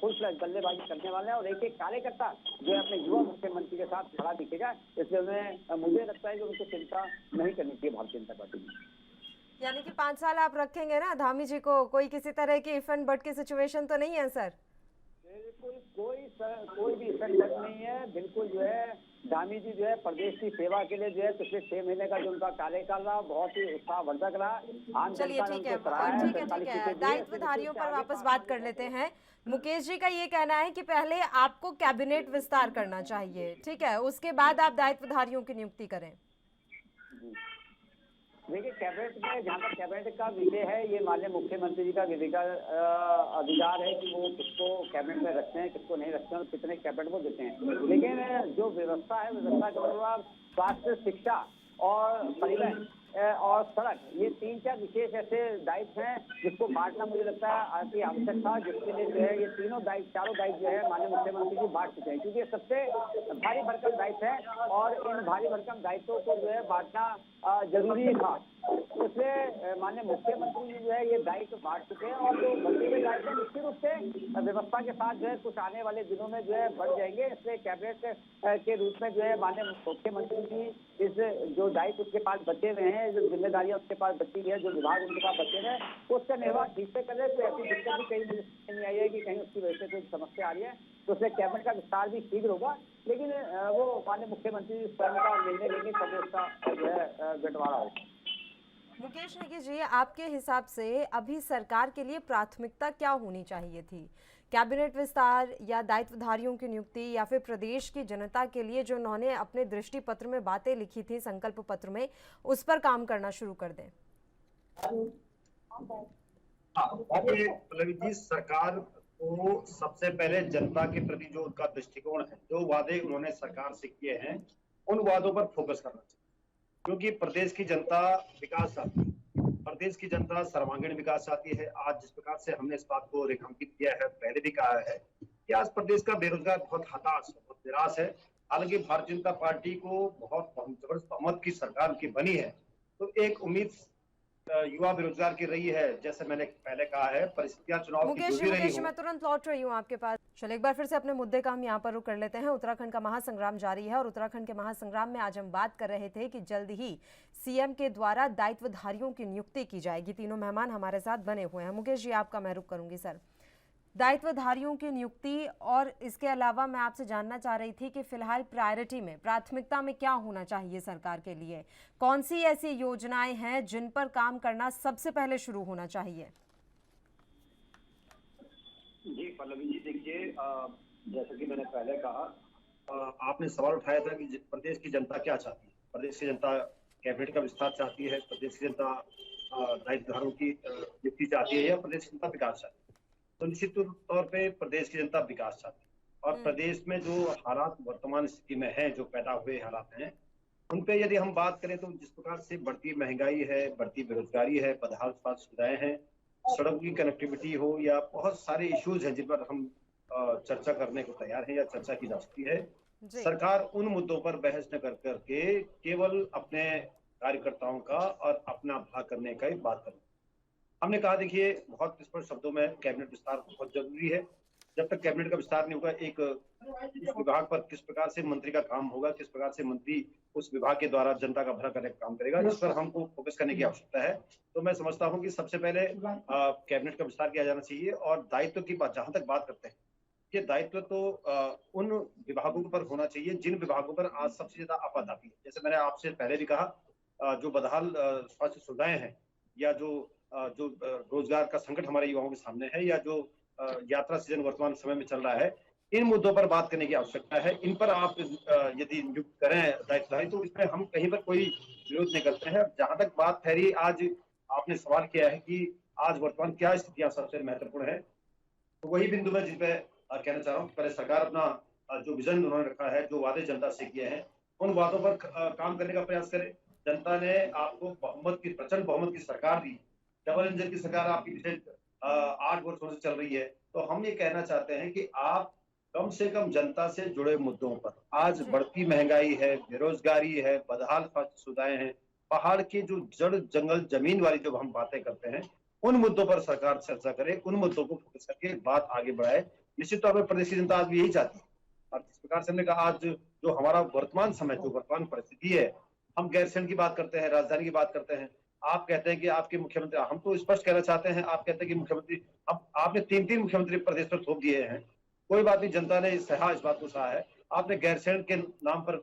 फुल फ्लैश बल्लेबाजी करने वाले हैं और एक एक कार्यकर्ता जो है अपने युवा मुख्यमंत्री के साथ खड़ा दिखेगा। इसलिए मुझे लगता है कि उनको चिंता नहीं करनी चाहिए भारतीय जनता पार्टी में। यानी कि 5 साल आप रखेंगे ना धामी जी को, कोई किसी तरह की इफ एंड बट की सिचुएशन तो नहीं है सर? कोई भी इफेक्ट नहीं है। बिल्कुल जो है धामी जी जो है प्रदेश की सेवा के लिए जो है पिछले 6 महीने का जो उनका कार्यकाल रहा बहुत ही उत्साहवर्धक रहा। चलिए ठीक है, ठीक है। दायित्वधारियों पर वापस बात कर लेते हैं। मुकेश जी का ये कहना है कि पहले आपको कैबिनेट विस्तार करना चाहिए, ठीक है, उसके बाद आप दायित्वधारियों की नियुक्ति करें। देखिए कैबिनेट में, जहाँ तक कैबिनेट का विषय है, ये माननीय मुख्यमंत्री जी का अधिकार है कि वो किसको कैबिनेट में रखते हैं, किसको नहीं रखते हैं और कितने कैबिनेट को देते हैं। लेकिन जो व्यवस्था है, व्यवस्था के मतलब स्वास्थ्य, शिक्षा और परिवहन और सड़क, ये 3-4 विशेष ऐसे दायित्व हैं जिसको बांटना मुझे लगता है अति आवश्यक था, जिसके लिए जो है ये चारों दायित्व जो है माननीय मुख्यमंत्री जी बांट चुके हैं, क्योंकि ये सबसे भारी भरकम दायित्व है और इन भारी भरकम दायित्वों को जो है बांटना जरूरी था। इसलिए माननीय मुख्यमंत्री जी जो है ये दायित्व बांट चुके हैं और जो बचे हुए दायित्व निश्चित रूप से व्यवस्था के साथ जो है कुछ आने वाले दिनों में जो है बढ़ जाएंगे। इसलिए कैबिनेट के रूप में जो है माननीय मुख्यमंत्री जी इस जो दायित्व उसके पास बचे हुए हैं, जो जिम्मेदारियां उसके पास बची है, जो विभाग उनके पास बचे हैं, उसका निर्वाह ठीक से करे। तो ऐसी दिक्कत भी कहीं नहीं आई है कि कहीं उसकी वजह से कोई समस्या आ रही है, तो उससे कैबिनेट का विस्तार भी शीघ्र होगा। लेकिन वो माननीय मुख्यमंत्री स्वयं का निर्णय लेंगे तब उसका जो है बंटवारा होगा। मुकेश नेगी जी, आपके हिसाब से अभी सरकार के लिए प्राथमिकता क्या होनी चाहिए थी? कैबिनेट विस्तार या दायित्वधारियों की नियुक्ति, या फिर प्रदेश की जनता के लिए जो उन्होंने अपने दृष्टि पत्र में बातें लिखी थी, संकल्प पत्र में, उस पर काम करना शुरू कर दें? पल्लवी जी, सरकार को सबसे पहले जनता के प्रति जो उनका दृष्टिकोण है, जो वादे उन्होंने सरकार से किए हैं, उन वादों पर फोकस करना चाहिए, क्योंकि प्रदेश की जनता विकास चाहती है, प्रदेश की जनता सर्वांगीण विकास चाहती है। आज जिस प्रकार से हमने इस बात को रेखांकित किया है, पहले भी कहा है कि आज प्रदेश का बेरोजगार बहुत हताश है, बहुत निराश है। हालांकि भारतीय जनता पार्टी को बहुत जबरदस्त बहुमत की सरकार उनकी बनी है, तो एक उम्मीद युवा बेरोजगार की रही है। जैसे मैंने पहले कहा है, परिस्थितियां चुनाव की जो भी रही मैं तुरंत लौट रही हूँ आपके पास। चलो एक बार फिर से अपने मुद्दे का हम यहाँ पर रुक कर लेते हैं। उत्तराखंड का महासंग्राम जारी है और उत्तराखंड के महासंग्राम में आज हम बात कर रहे थे कि जल्द ही सीएम के द्वारा दायित्वधारियों की नियुक्ति की जाएगी। तीनों मेहमान हमारे साथ बने हुए हैं। मुकेश जी, आपका मैं रुक करूंगी सर। दायित्वधारियों की नियुक्ति और इसके अलावा मैं आपसे जानना चाह रही थी कि फिलहाल प्रायोरिटी में, प्राथमिकता में क्या होना चाहिए सरकार के लिए? कौन सी ऐसी योजनाएं हैं जिन पर काम करना सबसे पहले शुरू होना चाहिए? जी पल्लवी जी, देखिए जैसा कि मैंने पहले कहा, आपने सवाल उठाया था कि प्रदेश की जनता क्या चाहती है। प्रदेश की जनता कैबिनेट का विस्तार चाहती है, प्रदेश की जनता दायित्वधारियों की नियुक्ति चाहती है, या प्रदेश की जनता विकास चाहती है। तो निश्चित तौर पे प्रदेश की जनता विकास चाहती है और प्रदेश में जो हालात वर्तमान स्थिति में हैं, जो पैदा हुए हालात हैं, उन पे यदि हम बात करें तो जिस प्रकार से बढ़ती महंगाई है, बढ़ती बेरोजगारी है, बदहाल स्वास्थ्य सुविधाएं हैं, सड़क की कनेक्टिविटी हो, या बहुत सारे इश्यूज हैं जिन पर हम चर्चा करने को तैयार हैं या चर्चा की जा सकती है। सरकार उन मुद्दों पर बहस न कर करके केवल अपने कार्यकर्ताओं का और अपना भला करने का ही बात करें। हमने कहा, देखिए बहुत स्पष्ट शब्दों में, कैबिनेट विस्तार बहुत जरूरी है। जब तक कैबिनेट का विस्तार नहीं होगा, एक उस विभाग पर किस प्रकार से मंत्री का काम होगा, किस प्रकार से मंत्री उस विभाग के द्वारा जनता का भला करने का काम करेगा, इस पर हमको फोकस करने की आवश्यकता है। तो मैं समझता हूं कि सबसे पहले कैबिनेट का विस्तार किया जाना चाहिए। और दायित्व की बात, जहां तक बात करते हैं ये दायित्व तो उन विभागों पर होना चाहिए जिन विभागों पर आज सबसे ज्यादा आफत आती है। जैसे मैंने आपसे पहले भी कहा, जो बदहाल स्वास्थ्य सुविधाएं हैं, या जो रोजगार का संकट हमारे युवाओं के सामने है, या जो यात्रा सीजन वर्तमान समय में चल रहा है, इन मुद्दों पर बात करने की आवश्यकता है। इन पर आप यदि नियुक्त करें दायित्वधारी तो इसमें हम कहीं पर कोई विरोध नहीं करते हैं। जहां तक बात ठहरी, आज आपने सवाल किया है कि आज वर्तमान क्या स्थितियां सबसे महत्वपूर्ण है, तो वही बिंदु है जिस पे कहना चाह रहा हूँ। पहले सरकार अपना जो विजन उन्होंने रखा है, जो वादे जनता से किए हैं, उन वादों पर काम करने का प्रयास करें। जनता ने आपको प्रचंड बहुमत की सरकार दी, डबल इंजन की सरकार आपकी पिछले 8 वर्षों से चल रही है। तो हम ये कहना चाहते हैं कि आप कम से कम जनता से जुड़े मुद्दों पर, आज बढ़ती महंगाई है, बेरोजगारी है, बदहाल स्वास्थ्य सुविधाएं हैं, पहाड़ के जो जड़ जंगल जमीन वाली जो हम बातें करते हैं, उन मुद्दों पर सरकार चर्चा करे, उन मुद्दों को फोकस करके बात आगे बढ़ाए। निश्चित तौर पर प्रदेश की जनता आज भी यही चाहती है। और जिस प्रकार से हमने कहा, आज जो हमारा वर्तमान समय, जो वर्तमान परिस्थिति है, हम गैरसैंण की बात करते हैं, राजधानी की बात करते हैं, आप कहते हैं कि आपके मुख्यमंत्री, हम तो स्पष्ट कहना चाहते हैं, आप कहते हैं कि मुख्यमंत्री, अब आपने 3 मुख्यमंत्री प्रदेश पर थोप दिए हैं, कोई बात नहीं, जनता ने इस बात को सहा है। आपने गैरसैंण के नाम पर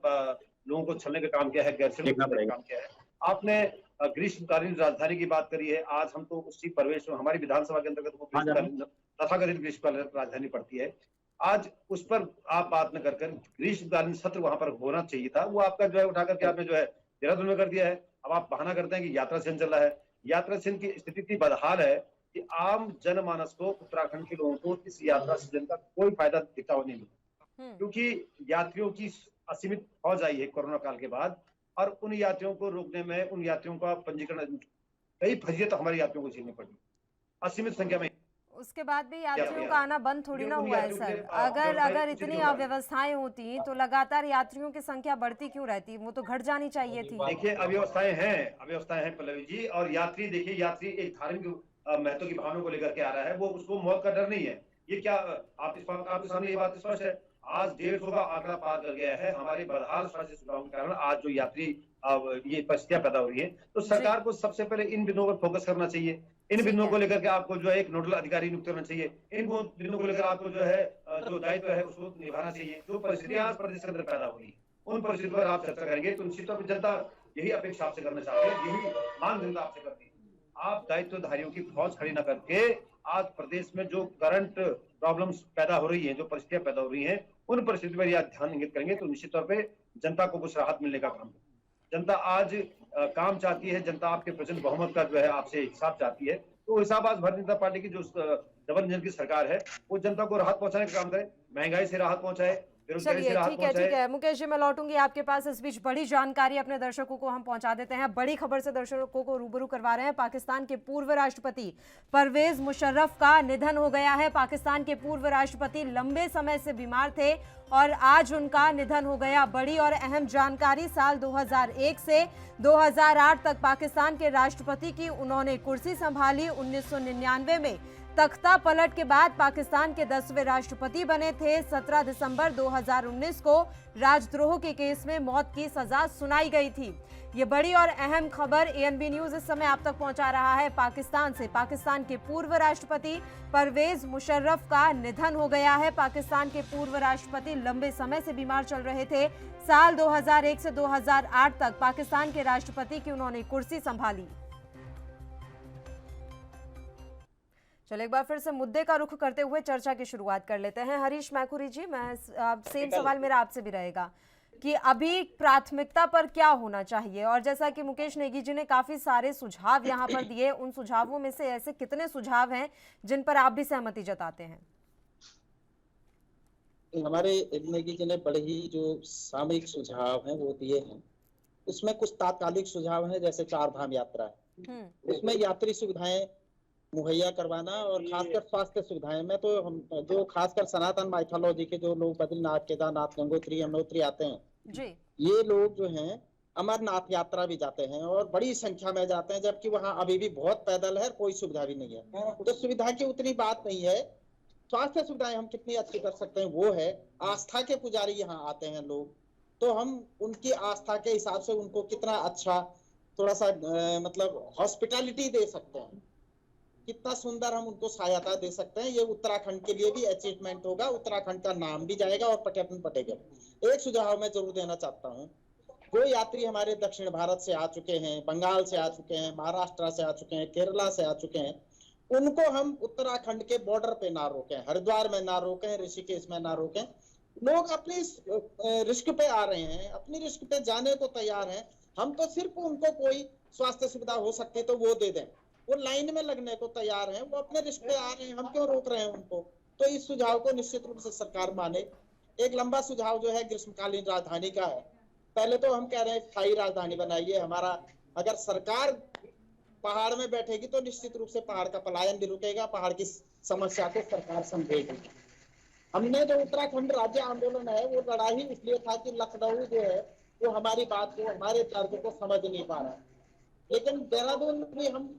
लोगों को छलने का काम किया है, गैरसैंण का काम किया है। आपने ग्रीष्मकालीन राजधानी की बात करी है, आज हम तो उसी परिवेश में, हमारी विधानसभा के अंतर्गत तथाकथित ग्रीष्मकालीन राजधानी पड़ती है, आज उस पर आप बात न कर ग्रीष्मकालीन सत्र वहां पर होना चाहिए था, वो आपका जो है उठाकर के आपने जो है देहरादून में कर दिया है। अब आप बहाना करते हैं कि यात्रा सीजन चल रहा है। यात्रा सीजन की स्थिति इतनी बदहाल है कि आम जनमानस को, उत्तराखंड के लोगों को इस यात्रा सीजन का कोई फायदा दिखता हुआ नहीं मिला, क्योंकि यात्रियों की असीमित फौज आई है कोरोना काल के बाद, और उन यात्रियों को रोकने में, उन यात्रियों का पंजीकरण, कई फजीयत हमारे यात्रियों को झेलनी पड़ी असीमित संख्या में। उसके बाद भी यात्रियों का आना बंद थोड़ी ना हुआ है सर। अगर इतनी अव्यवस्थाएं होती तो लगातार यात्रियों की संख्या बढ़ती क्यों रहती? वो तो घट जानी चाहिए थी। देखिए, अव्यवस्थाएं हैं पल्लवी जी। और यात्री, देखिए, यात्री एक धार्मिक महत्व की भावना को लेकर के आ रहा है, वो उसको मौत का डर नहीं है। ये क्या आपके सामने ये बात स्पष्ट है, आज 150 का आंकड़ा पार कर गया है। हमारे बदहाल स्वास्थ्य सुविधाओं के कारण आज जो यात्री ये परिस्थितियां पैदा हो रही है, तो सरकार को सबसे पहले इन बिंदुओं पर फोकस करना चाहिए। इन बिंदुओं को लेकर के आपको जो है एक नोडल अधिकारी नियुक्त करना चाहिए। इन बिंदुओं को लेकर आपको जो है जो दायित्व है उसको निभाना चाहिए। जो परिस्थितियां आज प्रदेश के अंदर पैदा हो रही है, उन परिस्थितियों पर आप चर्चा करेंगे तो निश्चित तौर पर जनता यही अपेक्षा आपसे करना चाहती है, यही मांग जनता आपसे करती है। आप दायित्वधारियों की फौज खड़ी न करके आज प्रदेश में जो करंट प्रॉब्लम्स पैदा हो रही हैं, जो परिस्थितियां पैदा हो रही हैं, उन परिस्थितियों पर आप ध्यान इंगित करेंगे तो निश्चित तौर पे जनता को कुछ राहत मिलने का काम है। जनता आज काम चाहती है, जनता आपके प्रचंड बहुमत का जो है आपसे हिसाब चाहती है। तो हिसाब आज भारतीय जनता पार्टी की जो डबल इंजन की सरकार है, वो जनता को राहत पहुंचाने का काम करे, महंगाई से राहत पहुंचाए, चलिए ठीक है मुकेश जी, मैं लौटूंगी आपके पास। इस बीच बड़ी जानकारी अपने दर्शकों को हम पहुंचा देते हैं। बड़ी खबर से दर्शकों को रूबरू करवा रहे हैं। पाकिस्तान के पूर्व राष्ट्रपति परवेज मुशर्रफ का निधन हो गया है। पाकिस्तान के पूर्व राष्ट्रपति लंबे समय से बीमार थे और आज उनका निधन हो गया। बड़ी और अहम जानकारी, साल 2001 से 2008 तक पाकिस्तान के राष्ट्रपति की उन्होंने कुर्सी संभाली। 1999 में तख्ता पलट के बाद पाकिस्तान के 10वें राष्ट्रपति बने थे। 17 दिसंबर 2019 को राजद्रोह के केस में मौत की सजा सुनाई गई थी। ये बड़ी और अहम खबर एएनबी न्यूज इस समय आप तक पहुंचा रहा है पाकिस्तान से। पाकिस्तान के पूर्व राष्ट्रपति परवेज मुशर्रफ का निधन हो गया है। पाकिस्तान के पूर्व राष्ट्रपति लंबे समय से बीमार चल रहे थे। साल 2001 से 2008 तक पाकिस्तान के राष्ट्रपति की उन्होंने कुर्सी संभाली। चलिए एक बार फिर से मुद्दे का रुख करते हुए चर्चा की शुरुआत कर लेते हैं। हरीश मैखुरी जी, मैं सेम सवाल मेरा आपसे भी रहेगा कि अभी प्राथमिकता पर क्या होना चाहिए, और जैसा कि मुकेश नेगी जी ने काफी सारे सुझाव यहाँ पर दिए, उन सुझावों में से ऐसे कितने सुझाव हैं जिन पर आप भी सहमति जताते हैं? हमारे नेगी जी ने बड़े ही जो सामयिक सुझाव हैं वो दिए हैं। उसमें कुछ तात्कालिक सुझाव हैं, जैसे 4 धाम यात्रा है, उसमें यात्री सुविधाएं मुहैया करवाना और खासकर स्वास्थ्य सुविधाएं में तो हम जो खासकर सनातन माइथोलॉजी के जो लोग बद्रीनाथ, केदारनाथ, गंगोत्री, यमुनोत्री आते हैं जी, ये लोग जो हैं अमरनाथ यात्रा भी जाते हैं और बड़ी संख्या में जाते हैं, जबकि वहाँ अभी भी बहुत पैदल है, कोई सुविधा भी नहीं है। तो सुविधा की उतनी बात नहीं है। स्वास्थ्य सुविधाएं हम कितनी अच्छी कर सकते हैं वो है। आस्था के पुजारी यहाँ आते हैं लोग, तो हम उनकी आस्था के हिसाब से उनको कितना अच्छा थोड़ा सा मतलब हॉस्पिटैलिटी दे सकते हैं कितना सुंदर हम उनको सहायता दे सकते हैं। ये उत्तराखंड के लिए भी अचीवमेंट होगा, उत्तराखंड का नाम भी जाएगा और पर्यटन बढ़ेगा। एक सुझाव मैं जरूर देना चाहता हूँ, जो यात्री हमारे दक्षिण भारत से आ चुके हैं, बंगाल से आ चुके हैं, महाराष्ट्र से आ चुके हैं, केरला से आ चुके हैं, उनको हम उत्तराखंड के बॉर्डर पे ना रोकें, हरिद्वार में ना रोकें, ऋषिकेश में ना रोकें। लोग अपनी रिस्क पे आ रहे हैं, अपनी रिस्क पे जाने को तैयार हैं। हम तो सिर्फ उनको कोई स्वास्थ्य सुविधा हो सकती तो वो दे दें, वो लाइन में लगने को तैयार हैं, वो अपने रिस्क पे आ रहे हैं, हम क्यों रोक रहे हैं उनको। तो इस सुझाव को निश्चित रूप से सरकार माने। एक लंबा सुझाव जो है ग्रीष्मकालीन राजधानी का है। पहले तो हम कह रहे हैं स्थायी राजधानी बनाइए हमारा। अगर सरकार पहाड़ में बैठेगी तो निश्चित रूप से पहाड़ का पलायन भी रुकेगा, पहाड़ की समस्या को सरकार समझेगी। हमने जो उत्तराखंड राज्य आंदोलन है वो लड़ा ही इसलिए था कि लखनऊ जो है वो हमारी बात को, हमारे दर्द को समझ नहीं पा रहा है। लेकिन देहरादून में भी हम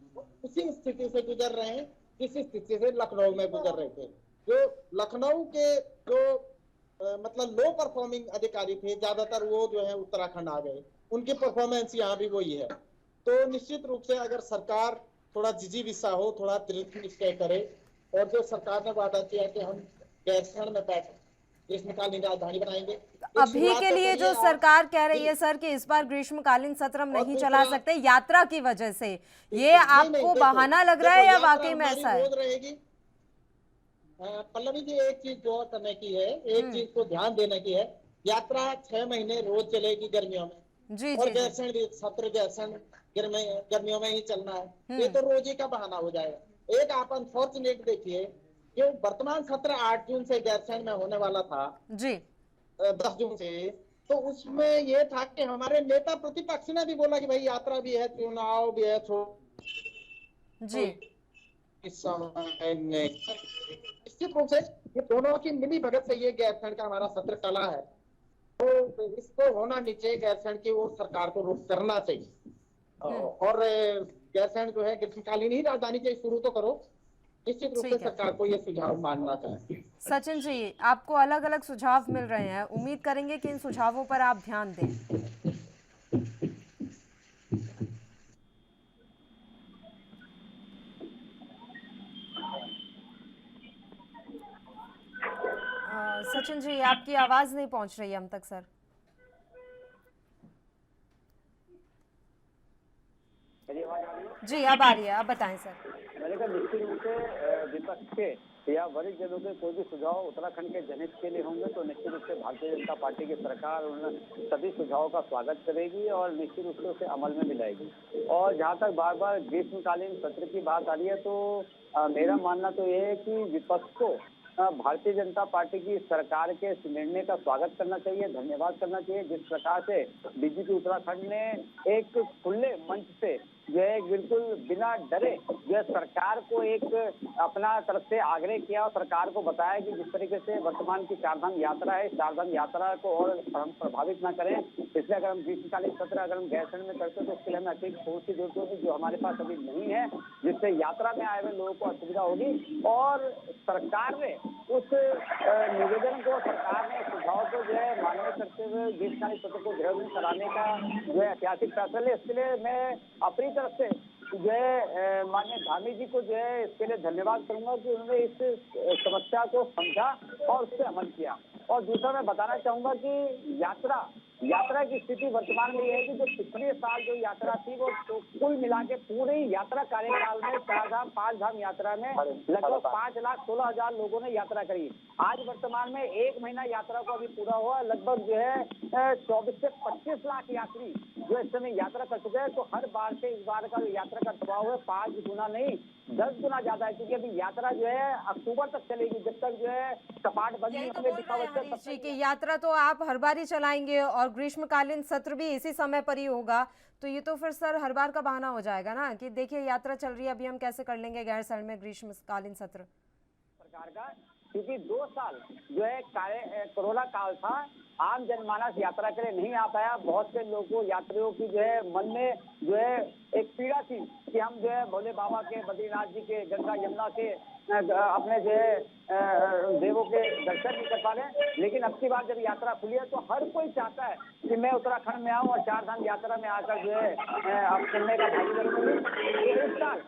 उसी स्थिति से गुजर रहे हैं जिस स्थिति से लखनऊ में गुजर रहे थे। जो लखनऊ के जो मतलब लो परफॉर्मिंग अधिकारी थे ज्यादातर, वो जो है उत्तराखंड आ गए, उनकी परफॉर्मेंस यहाँ भी वही है। तो निश्चित रूप से अगर सरकार थोड़ा जिजीविसा हो, थोड़ा दृढ़ निश्चय करे, और जो सरकार ने वादा किया कि हम गैरसैंण में बैठ ग्रीष्मकालीन राजधानी बनाएंगे। अभी के लिए जो सरकार कह रही है सर कि इस बार ग्रीष्मकालीन सत्र हम नहीं चला सकते यात्रा की वजह से, ये आपको बहाना लग रहा है या वाकई में ऐसा है? पल्लवी जी, एक चीज गौर करने की है, एक चीज को ध्यान देने की है, यात्रा 6 महीने रोज चलेगी गर्मियों में, जी और जी गैरसैंण सत्र गैरसैंण गर्मियों में ही चलना है। ये तो रोज ही का बहाना हो जाएगा। एक आप अनफॉर्चुनेट देखिए कि वर्तमान सत्र 8 जून से गैरसैंण में होने वाला था जी 10 जून से, तो उसमें ये था कि हमारे नेता प्रतिपक्ष ने भी बोला कि भाई यात्रा भी है, चुनाव भी है, जी इस समय निश्चित रूप से ये दोनों की मिली भगत से ये गैरसैंण का हमारा सत्र चला है। तो इसको होना नहीं चाहिए, गैरसैंण की वो सरकार को रुख करना चाहिए। और गैरसैंण जो है ग्रीष्मकालीन ही राजधानी चाहिए, शुरू तो करो। निश्चित रूप से सरकार को ये सुझाव मानना चाहिए। सचिन जी, आपको अलग अलग सुझाव मिल रहे हैं, उम्मीद करेंगे कि इन सुझावों पर आप ध्यान दें। सचिन जी, आपकी आवाज नहीं पहुंच रही है हम तक सर। जी अब आ रही है, अब बताएं सर। मैंने कहा निश्चित रूप से विपक्ष के या वरिष्ठ जनों के कोई भी सुझाव उत्तराखंड के जनहित के लिए होंगे तो निश्चित रूप से भारतीय जनता पार्टी की सरकार उन सभी सुझावों का स्वागत करेगी और निश्चित रूप से उसे अमल में मिलाएगी। और जहां तक बार बार ग्रीष्मकालीन सत्र की बात आ रही है तो मेरा मानना तो यह है कि विपक्ष को भारतीय जनता पार्टी की सरकार के इस निर्णय का स्वागत करना चाहिए, धन्यवाद करना चाहिए। जिस प्रकार से बीजेपी उत्तराखंड ने एक खुले मंच से जो है बिल्कुल बिना डरे जो है सरकार को एक अपना तरफ से आग्रह किया और सरकार को बताया कि जिस तरीके से वर्तमान की चारधाम यात्रा है, चारधाम यात्रा को और हम प्रभावित ना करें, इसलिए अगर हम ग्रीष्मकालीन सत्र अगर हम गैरसैंण में करते तो उसके लिए हमें अतिरिक्त फोर्स की जरूरत होगी जो हमारे पास अभी नहीं है, जिससे यात्रा में आए हुए लोगों को असुविधा होगी। और सरकार ने उस निवेदन को, सरकार ने सुझाव को जो है मान्य करते हुए ग्रीष्मकालीन सत्र को देहरादून कराने का जो है ऐतिहासिक फैसला है। इसके लिए मैं अपनी तरफ से जो है माननीय धामी जी को जो है इसके लिए धन्यवाद करूंगा कि उन्होंने इस समस्या को समझा और उस पर अमल किया। और दूसरा मैं बताना चाहूंगा कि यात्रा की स्थिति वर्तमान में यह है कि जो पिछले साल जो यात्रा थी वो तो कुल मिला के पूरी यात्रा कार्यकाल में 4 धाम 5 धाम यात्रा में लगभग 5,16,000 लोगों ने यात्रा करी। आज वर्तमान में 1 महीना यात्रा को अभी पूरा हुआ, लगभग जो है 24 से 25 लाख यात्री जो इस समय यात्रा कर चुके हैं। तो हर बार से इस बार का यात्रा का दबाव है 5 गुना नहीं 10 गुना ज्यादा है, क्योंकि अभी यात्रा जो है अक्टूबर तक चलेगी, जब तक जो है कपाट बंद नहीं होंगे। की यात्रा तो आप हर बार ही चलाएंगे और ग्रीष्मकालीन सत्र भी इसी समय पर ही होगा, तो ये तो फिर सर हर बार का बहाना हो जाएगा ना कि देखिए यात्रा चल रही है, अभी हम कैसे कर लेंगे गैरसैंण में ग्रीष्मकालीन सत्र सरकार का। क्योंकि 2 साल जो है कोरोना काल था, आम जनमानस यात्रा के लिए नहीं आ पाया। बहुत से लोगों यात्रियों की जो है मन में जो है एक पीड़ा थी कि हम जो है भोले बाबा के, बद्रीनाथ जी के, गंगा यमुना के अपने जो है देवों के दर्शन नहीं कर पा रहे। लेकिन अब की बार जब यात्रा खुली है तो हर कोई चाहता है कि मैं उत्तराखंड में आऊं और 4 धाम यात्रा में आकर जो है अब चलने का भागीदारी करूं। इस साल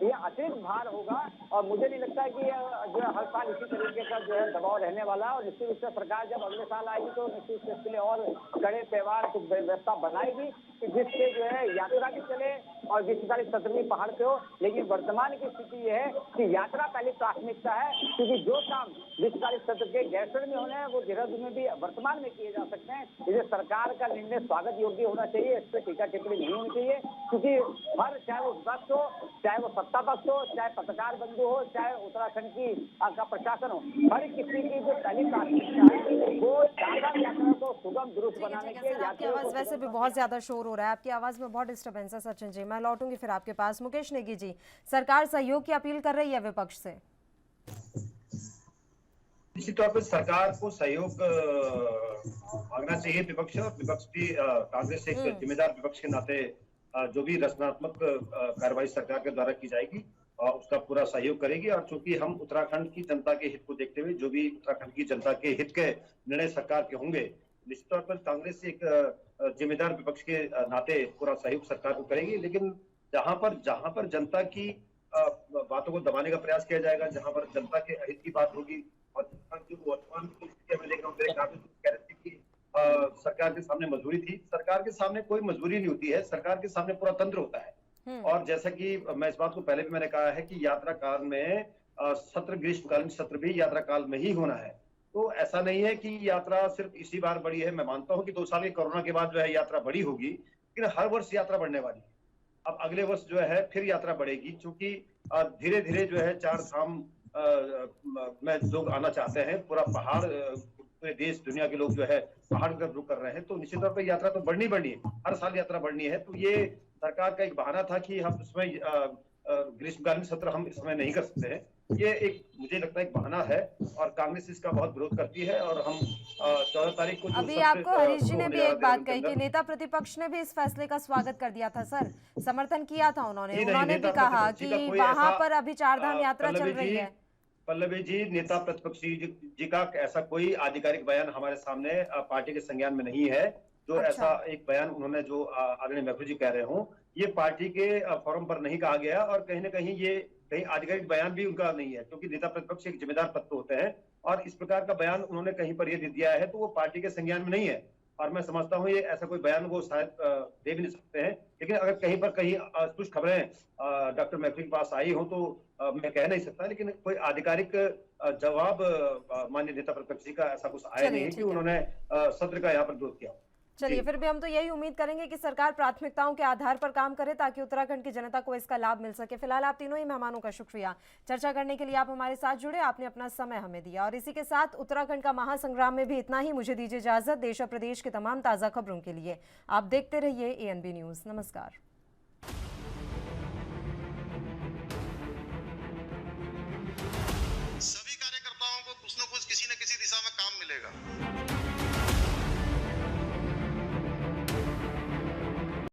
ये अतिरिक्त भार होगा। और मुझे नहीं लगता कि जो है हर साल इसी तरीके का जो है दबाव रहने वाला है। और निश्चित रूप से सरकार जब अगले साल आएगी तो निश्चित रूप से इसके लिए और कड़े पैमाने की व्यवस्था बनाएगी कि जिससे जो है यात्रा भी चले और विश्वकारी सत्र भी पहाड़ पे हो। लेकिन वर्तमान की स्थिति ये है कि यात्रा पहली प्राथमिकता है, क्योंकि जो काम विश्वकारी सत्र के गैरसैंण में होने हैं वो देहरादून में भी वर्तमान में किए जा सकते हैं। इसे सरकार का निर्णय स्वागत योग्य होना चाहिए, इस पर टीका टिप्पणी नहीं होनी चाहिए। क्योंकि हर चाहे वो विपक्ष हो, चाहे वो सत्ता पक्ष हो, चाहे पत्रकार बंधु हो, चाहे उत्तराखंड का प्रशासन हो, हर किसी की जो पहली प्राथमिकता है वो चारधाम यात्रा को सुगम दुरुस्त बनाने के। आपकी आवाज वैसे भी बहुत ज्यादा शोर हो रहा है, आपकी आवाज में बहुत डिस्टर्बेंस है सचिन जी। मैं लौटूंगी फिर आपके पास। मुकेश नेगी जी, सरकार सहयोग की अपील कर रही है विपक्ष से। निश्चित तौर पर सरकार को सहयोग मांगना चाहिए विपक्ष, और विपक्ष भी कांग्रेस एक जिम्मेदार विपक्ष के नाते जो भी रचनात्मक कार्रवाई सरकार के द्वारा की जाएगी उसका पूरा सहयोग करेगी। और चूंकि हम उत्तराखंड की जनता के हित को देखते हुए जो भी उत्तराखंड की जनता के हित के निर्णय सरकार के होंगे, निश्चित तौर पर कांग्रेस एक जिम्मेदार विपक्ष के नाते पूरा सहयोग सरकार को करेगी। लेकिन जहां पर जनता की बातों को दबाने का प्रयास किया जाएगा, जहां पर जनता के हित की बात होगी और जो वर्तमान स्थिति में देखा कह रहे थे कि सरकार के सामने मजबूरी थी, सरकार के सामने कोई मजबूरी नहीं होती है, सरकार के सामने पूरा तंत्र होता है। और जैसा कि मैं इस बात को पहले भी मैंने कहा है कि यात्रा काल में सत्र, ग्रीष्मकालीन सत्र भी यात्रा काल में ही होना है। तो ऐसा नहीं है कि यात्रा सिर्फ इसी बार बढ़ी है। मैं मानता हूं कि 2 साल के कोरोना के बाद जो है यात्रा बढ़ी होगी, लेकिन हर वर्ष यात्रा बढ़ने वाली है। अब अगले वर्ष जो है फिर यात्रा बढ़ेगी, क्योंकि धीरे धीरे जो है 4 धाम में लोग आना चाहते हैं। पूरा पहाड़, पूरे देश दुनिया के लोग जो है पहाड़ की तरफ रुख कर रहे हैं। तो निश्चित तौर पर यात्रा तो बढ़नी है, हर साल यात्रा बढ़नी है। तो ये सरकार का एक बहाना था कि हम इसमें ग्रीष्मकालीन सत्र हम इसमें नहीं कर सकते हैं। ये एक मुझे लगता है एक बहाना है और कांग्रेस इसका बहुत विरोध करती है। और हम 14 तारीख को अभी आपको हरीश जी ने भी एक बात कही कि नेता प्रतिपक्ष ने भी इस फैसले का स्वागत कर दिया था सर, समर्थन किया था उन्होंने भी कहा कि वहां पर अभी 4 धाम यात्रा चल रही है। पल्लवी जी, नेता प्रतिपक्ष जी का ऐसा कोई आधिकारिक बयान हमारे सामने पार्टी के संज्ञान में नहीं है। जो ऐसा एक बयान उन्होंने जो आदरणीय महफूज जी कह रहे हो, ये पार्टी के फोरम पर नहीं कहा गया और कहीं ना कहीं ये कहीं आधिकारिक बयान भी उनका नहीं है, क्योंकि नेता प्रतिपक्ष एक जिम्मेदार पद होते हैं और इस प्रकार का बयान उन्होंने कहीं पर ये दे दिया है तो वो पार्टी के संज्ञान में नहीं है। और मैं समझता हूँ ये ऐसा कोई बयान वो शायद दे भी नहीं सकते हैं। लेकिन अगर कहीं पर कहीं कुछ खबरें डॉक्टर महफूज के पास आई हो तो मैं कह नहीं सकता, लेकिन कोई आधिकारिक जवाब माननीय नेता प्रतिपक्ष जी का ऐसा कुछ आया नहीं है कि उन्होंने सत्र का यहाँ पर विरोध किया। चलिए, फिर भी हम तो यही उम्मीद करेंगे कि सरकार प्राथमिकताओं के आधार पर काम करे ताकि उत्तराखंड की जनता को इसका लाभ मिल सके। फिलहाल आप तीनों ही मेहमानों का शुक्रिया, चर्चा करने के लिए आप हमारे साथ जुड़े, आपने अपना समय हमें दिया। और इसी के साथ उत्तराखंड का महासंग्राम में भी इतना ही। मुझे दीजिए इजाजत। देश और प्रदेश की तमाम ताज़ा खबरों के लिए आप देखते रहिए ANB न्यूज़। नमस्कार। सभी कार्यकर्ताओं को कुछ न कुछ किसी न किसी दिशा में काम मिलेगा।